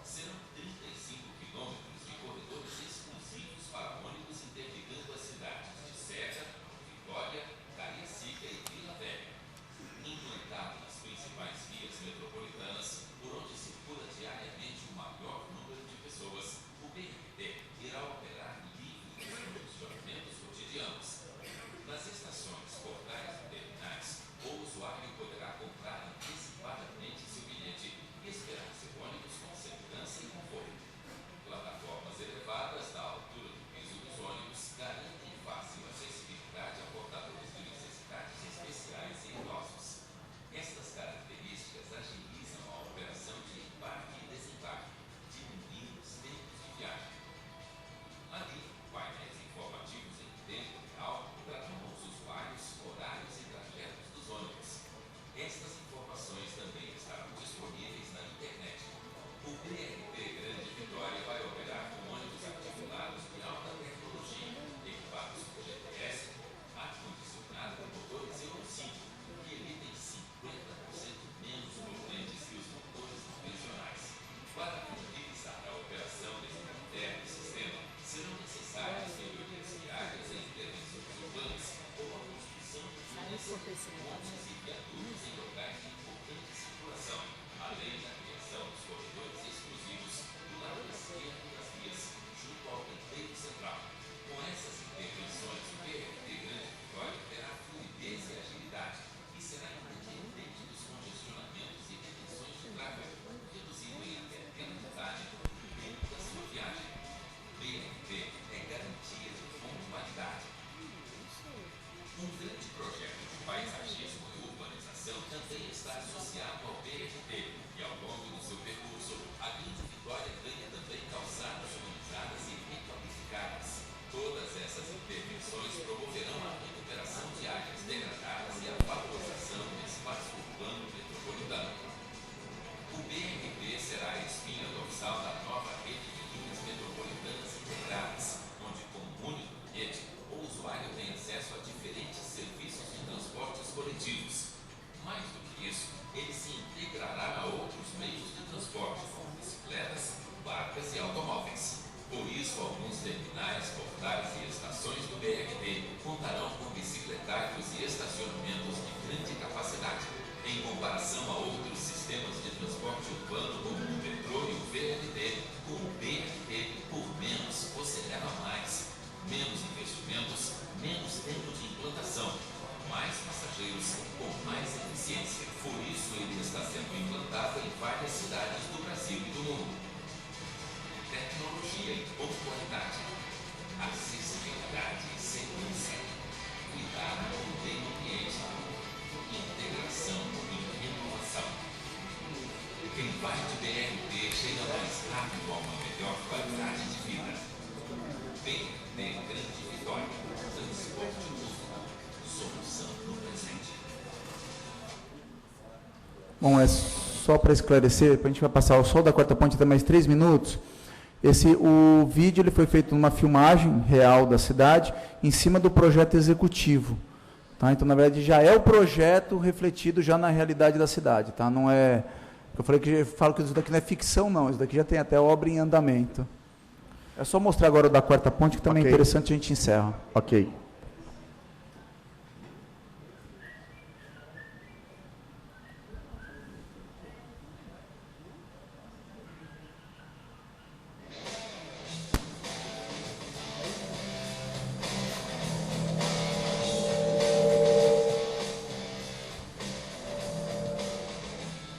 Serão 35 quilômetros de corredor contarão com bicicletários e estacionamentos de grande capacidade, em comparação a outros sistemas de transporte urbano como o metrô e o VLT. Com o BRT, por menos você leva mais, menos investimentos, menos tempo de implantação, mais passageiros com mais eficiência. Por isso ele está sendo implantado em várias cidades do Brasil e do mundo. Tecnologia e pontualidade, acessibilidade e segurança, cuidado com o meio ambiente, integração e inovação. Quem vai de BRT chega mais rápido a uma melhor qualidade de vida. BRT Grande Vitória, transporte no futuro, solução no presente. Bom, é só para esclarecer, a gente vai passar só da quarta ponte até mais 3 minutos. O vídeo ele foi feito numa filmagem real da cidade, em cima do projeto executivo. Tá? Então, na verdade, já é o projeto refletido já na realidade da cidade. Tá? Não é, falo que isso daqui não é ficção, não. Isso daqui já tem até obra em andamento. É só mostrar agora o da quarta ponte, que também é interessante, a gente encerra. Ok.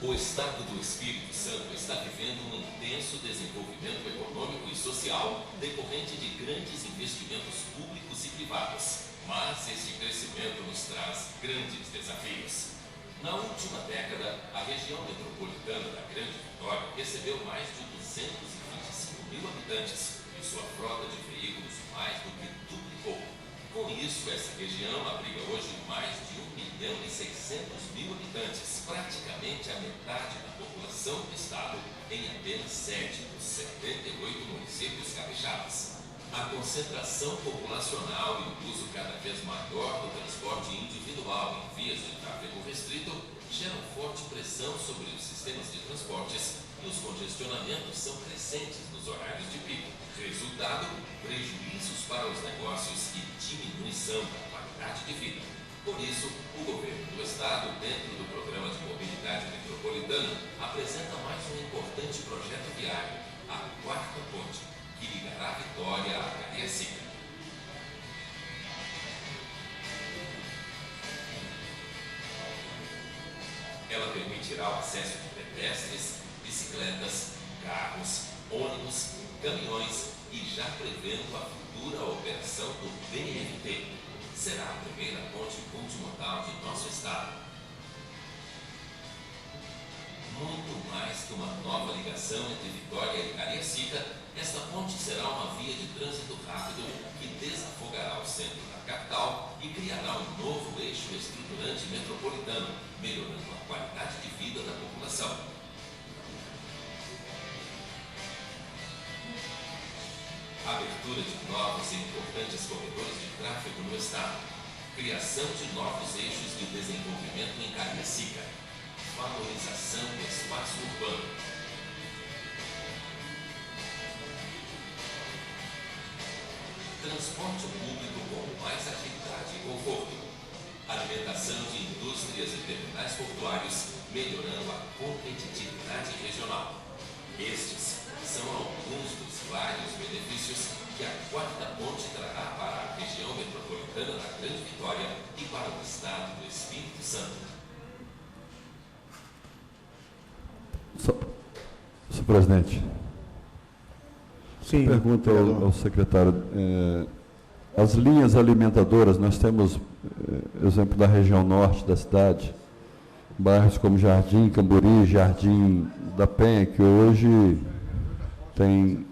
O Estado do Espírito Santo está vivendo um intenso desenvolvimento econômico e social decorrente de grandes investimentos públicos e privados. Mas esse crescimento nos traz grandes desafios. Na última década, a região metropolitana da Grande Vitória recebeu mais de 225 mil habitantes e sua frota de veículos mais do que duplicou. Com isso, essa região abriga hoje mais de 1.600.000 habitantes, praticamente a metade da população do estado, em apenas 7 dos 78 municípios capixabas. A concentração populacional e o uso cada vez maior do transporte individual em vias de tráfego restrito geram forte pressão sobre os sistemas de transportes e os congestionamentos são crescentes nos horários de pico. Resultado, prejuízos para os negócios e diminuição da qualidade de vida. Por isso, o governo do estado, dentro do programa de mobilidade metropolitana, apresenta mais um importante projeto viário, a Quarta Ponte, que ligará Vitória a Cariacica. Ela permitirá o acesso de pedestres, bicicletas, carros, ônibus, caminhões e já prevendo a futura operação do BRT. Será a primeira ponte multimodal de nosso estado. Muito mais que uma nova ligação entre Vitória e Cariacica, esta ponte será uma via de trânsito rápido que desafogará o centro da capital e criará um novo eixo estruturante metropolitano, melhorando a qualidade de vida da população. Abertura de novos e importantes corredores de tráfego no estado. Criação de novos eixos de desenvolvimento em Cariacica. Valorização do espaço urbano. Transporte público com mais agilidade e conforto. Alimentação de indústrias e terminais portuários, melhorando a competitividade regional. Estes são alguns dos vários benefícios que a Quarta Ponte trará para a região metropolitana da Grande Vitória e para o estado do Espírito Santo. Senhor presidente, Sim, pergunta ao secretário, as linhas alimentadoras, nós temos exemplo da região norte da cidade, bairros como Jardim Camburi, Jardim da Penha, que hoje tem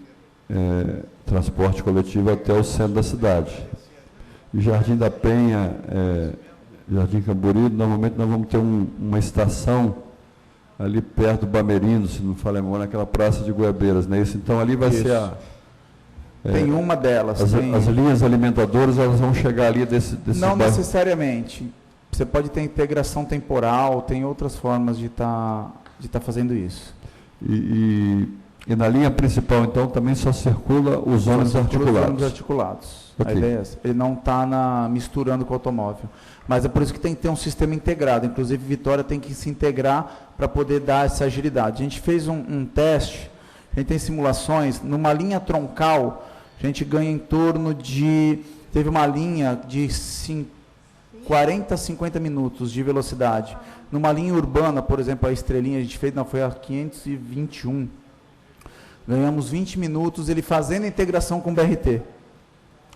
transporte coletivo até o centro da cidade. E Jardim da Penha, Jardim Camburi, normalmente nós vamos ter uma estação ali perto do Bamerino, se não falei mal, naquela praça de Goiabeiras, não é isso? Então ali vai ser a... Tem uma delas. As linhas alimentadoras, elas vão chegar ali desse Não bairro. necessariamente. Você pode ter integração temporal, tem outras formas de estar fazendo isso. E E na linha principal, então, também só circula os ônibus articulados? Os ônibus articulados. Ok. A ideia é essa. Ele não está misturando com o automóvel. Mas é por isso que tem que ter um sistema integrado. Inclusive, Vitória tem que se integrar para poder dar essa agilidade. A gente fez um teste, a gente tem simulações, numa linha troncal, a gente ganha em torno de... Teve uma linha de 40 a 50 minutos de velocidade. Numa linha urbana, por exemplo, a estrelinha a gente fez, não, foi a 521. Ganhamos 20 minutos, ele fazendo a integração com o BRT.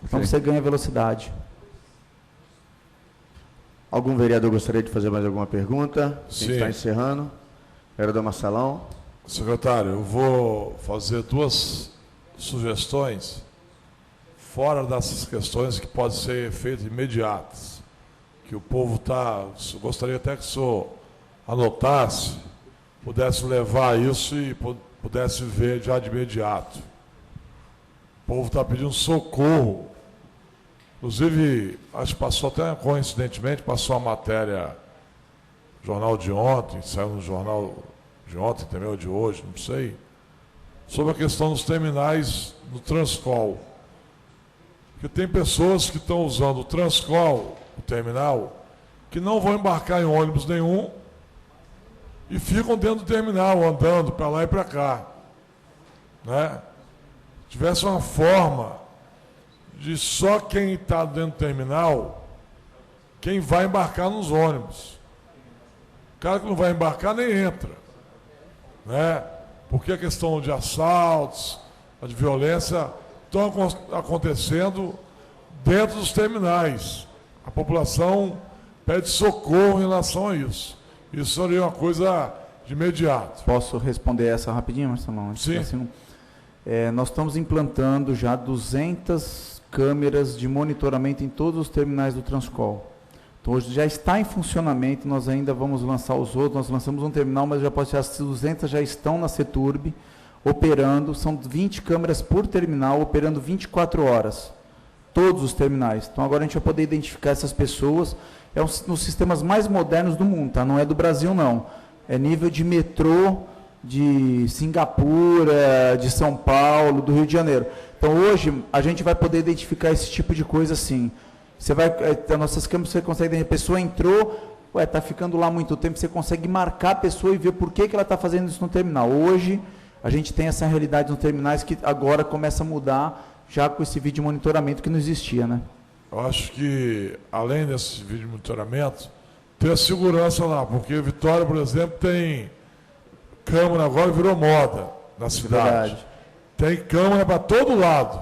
Então Sim. você ganha velocidade. Algum vereador gostaria de fazer mais alguma pergunta? A Sim. gente está encerrando. Vereador Marcelão. Secretário, eu vou fazer 2 sugestões fora dessas questões que podem ser feitas imediatas. Que o povo está... Gostaria até que o senhor anotasse, pudesse levar isso e pudesse ver já de imediato. O povo está pedindo socorro. Inclusive, acho que passou até coincidentemente, passou a matéria, jornal de ontem, saiu no jornal de ontem também, ou de hoje, não sei, sobre a questão dos terminais do Transcol. Porque tem pessoas que estão usando o Transcol, o terminal, que não vão embarcar em ônibus nenhum e ficam dentro do terminal, andando para lá e para cá. Né? Se tivesse uma forma de só quem está dentro do terminal, quem vai embarcar nos ônibus. O cara que não vai embarcar nem entra. Né? Porque a questão de assaltos, de violência, estão acontecendo dentro dos terminais. A população pede socorro em relação a isso. Isso seria uma coisa de imediato. Posso responder essa rapidinho, Marcelão? Sim. Assim, nós estamos implantando já 200 câmeras de monitoramento em todos os terminais do Transcol. Então, hoje já está em funcionamento, nós ainda vamos lançar os outros, nós lançamos um terminal, mas já pode ser as 200 já estão na CETURB, operando, são 20 câmeras por terminal, operando 24 horas, todos os terminais. Então, agora a gente vai poder identificar essas pessoas, é um dos sistemas mais modernos do mundo, tá? Não é do Brasil, não. É nível de metrô, de Singapura, de São Paulo, do Rio de Janeiro. Então, hoje, a gente vai poder identificar esse tipo de coisa assim. Você vai, as nossas câmeras, você consegue, a pessoa entrou, está ficando lá muito tempo, você consegue marcar a pessoa e ver por que ela está fazendo isso no terminal. Hoje, a gente tem essa realidade nos terminais que agora começa a mudar, já com esse vídeo de monitoramento que não existia, né? Eu acho que, além desse vídeo de monitoramento, ter a segurança lá, porque Vitória, por exemplo, tem câmera agora, virou moda na cidade. Verdade. Tem câmera para todo lado,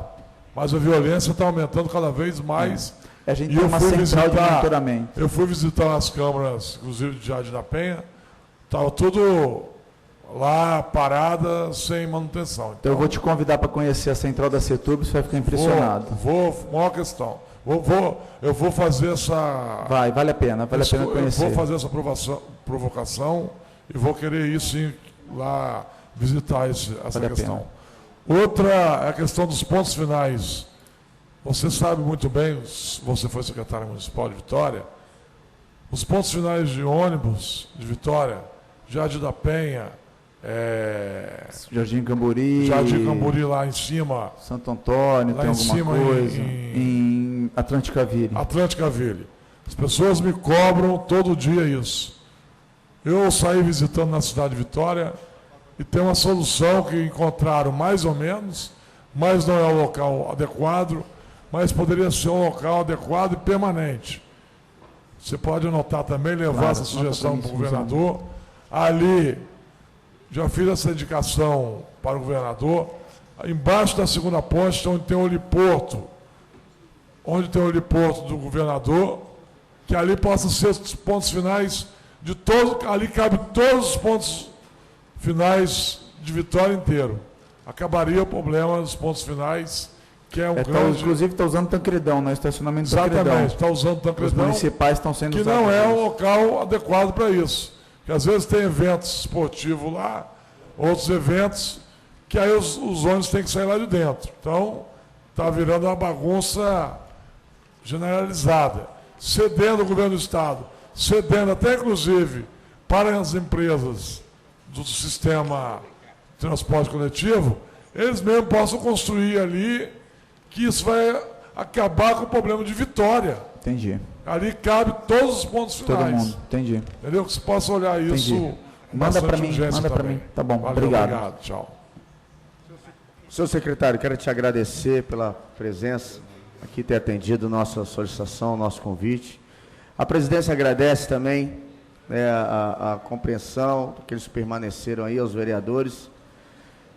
mas a violência está aumentando cada vez mais. A gente tem uma central de monitoramento. Eu fui visitar as câmaras, inclusive de Jardim da Penha, estava tudo lá parada, sem manutenção. Então eu vou te convidar para conhecer a central da CETURB, você vai ficar impressionado. Maior questão. Eu vou fazer essa... Vale a pena conhecer. Eu vou fazer essa provocação e vou querer ir sim lá visitar essa questão. Outra é a questão dos pontos finais. Você sabe muito bem, você foi secretário municipal de Vitória, os pontos finais de ônibus de Vitória, Jardim da Penha, Jardim Camburi lá em cima, Santo Antônio, lá tem em alguma cima coisa, em Atlântica Ville. As pessoas me cobram todo dia isso. Eu saí visitando na cidade de Vitória e tem uma solução que encontraram mais ou menos, mas não é o local adequado, mas poderia ser um local adequado e permanente. Você pode anotar também, levar essa sugestão para o governador. Ali, já fiz essa indicação para o governador. Embaixo da segunda ponte, onde tem o heliporto, do governador, que ali possam ser os pontos finais de todos, ali cabe todos os pontos finais de Vitória inteiro. Acabaria o problema dos pontos finais, que é um grande... Inclusive está usando Tancredão, né? Estacionamento do Tancredão. Exatamente, está usando Tancredão. Os municipais estão sendo que usados. não é um local adequado para isso. Porque às vezes tem eventos esportivos lá, outros eventos, que aí os ônibus têm que sair lá de dentro. Então, está virando uma bagunça generalizada. Cedendo o governo do Estado, cedendo até inclusive para as empresas do sistema transporte coletivo, eles mesmos possam construir ali, que isso vai acabar com o problema de Vitória. Entendi. Ali cabe todos os pontos finais. Todo mundo, entendi. Entendeu? Que você possa olhar isso. Entendi. Manda para mim, manda para mim. Tá bom, Valeu, obrigado. Tchau. Senhor secretário, quero te agradecer pela presença, aqui ter atendido nossa solicitação, nosso convite. A presidência agradece também a compreensão que eles permaneceram aí, aos vereadores.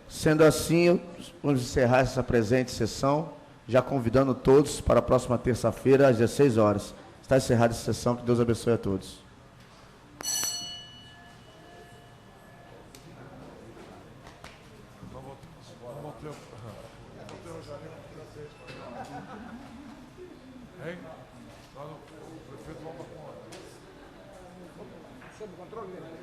Sendo assim, vamos encerrar essa presente sessão, já convidando todos para a próxima terça-feira, às 16 horas. Está encerrada essa sessão, que Deus abençoe a todos. Sob o controle dele.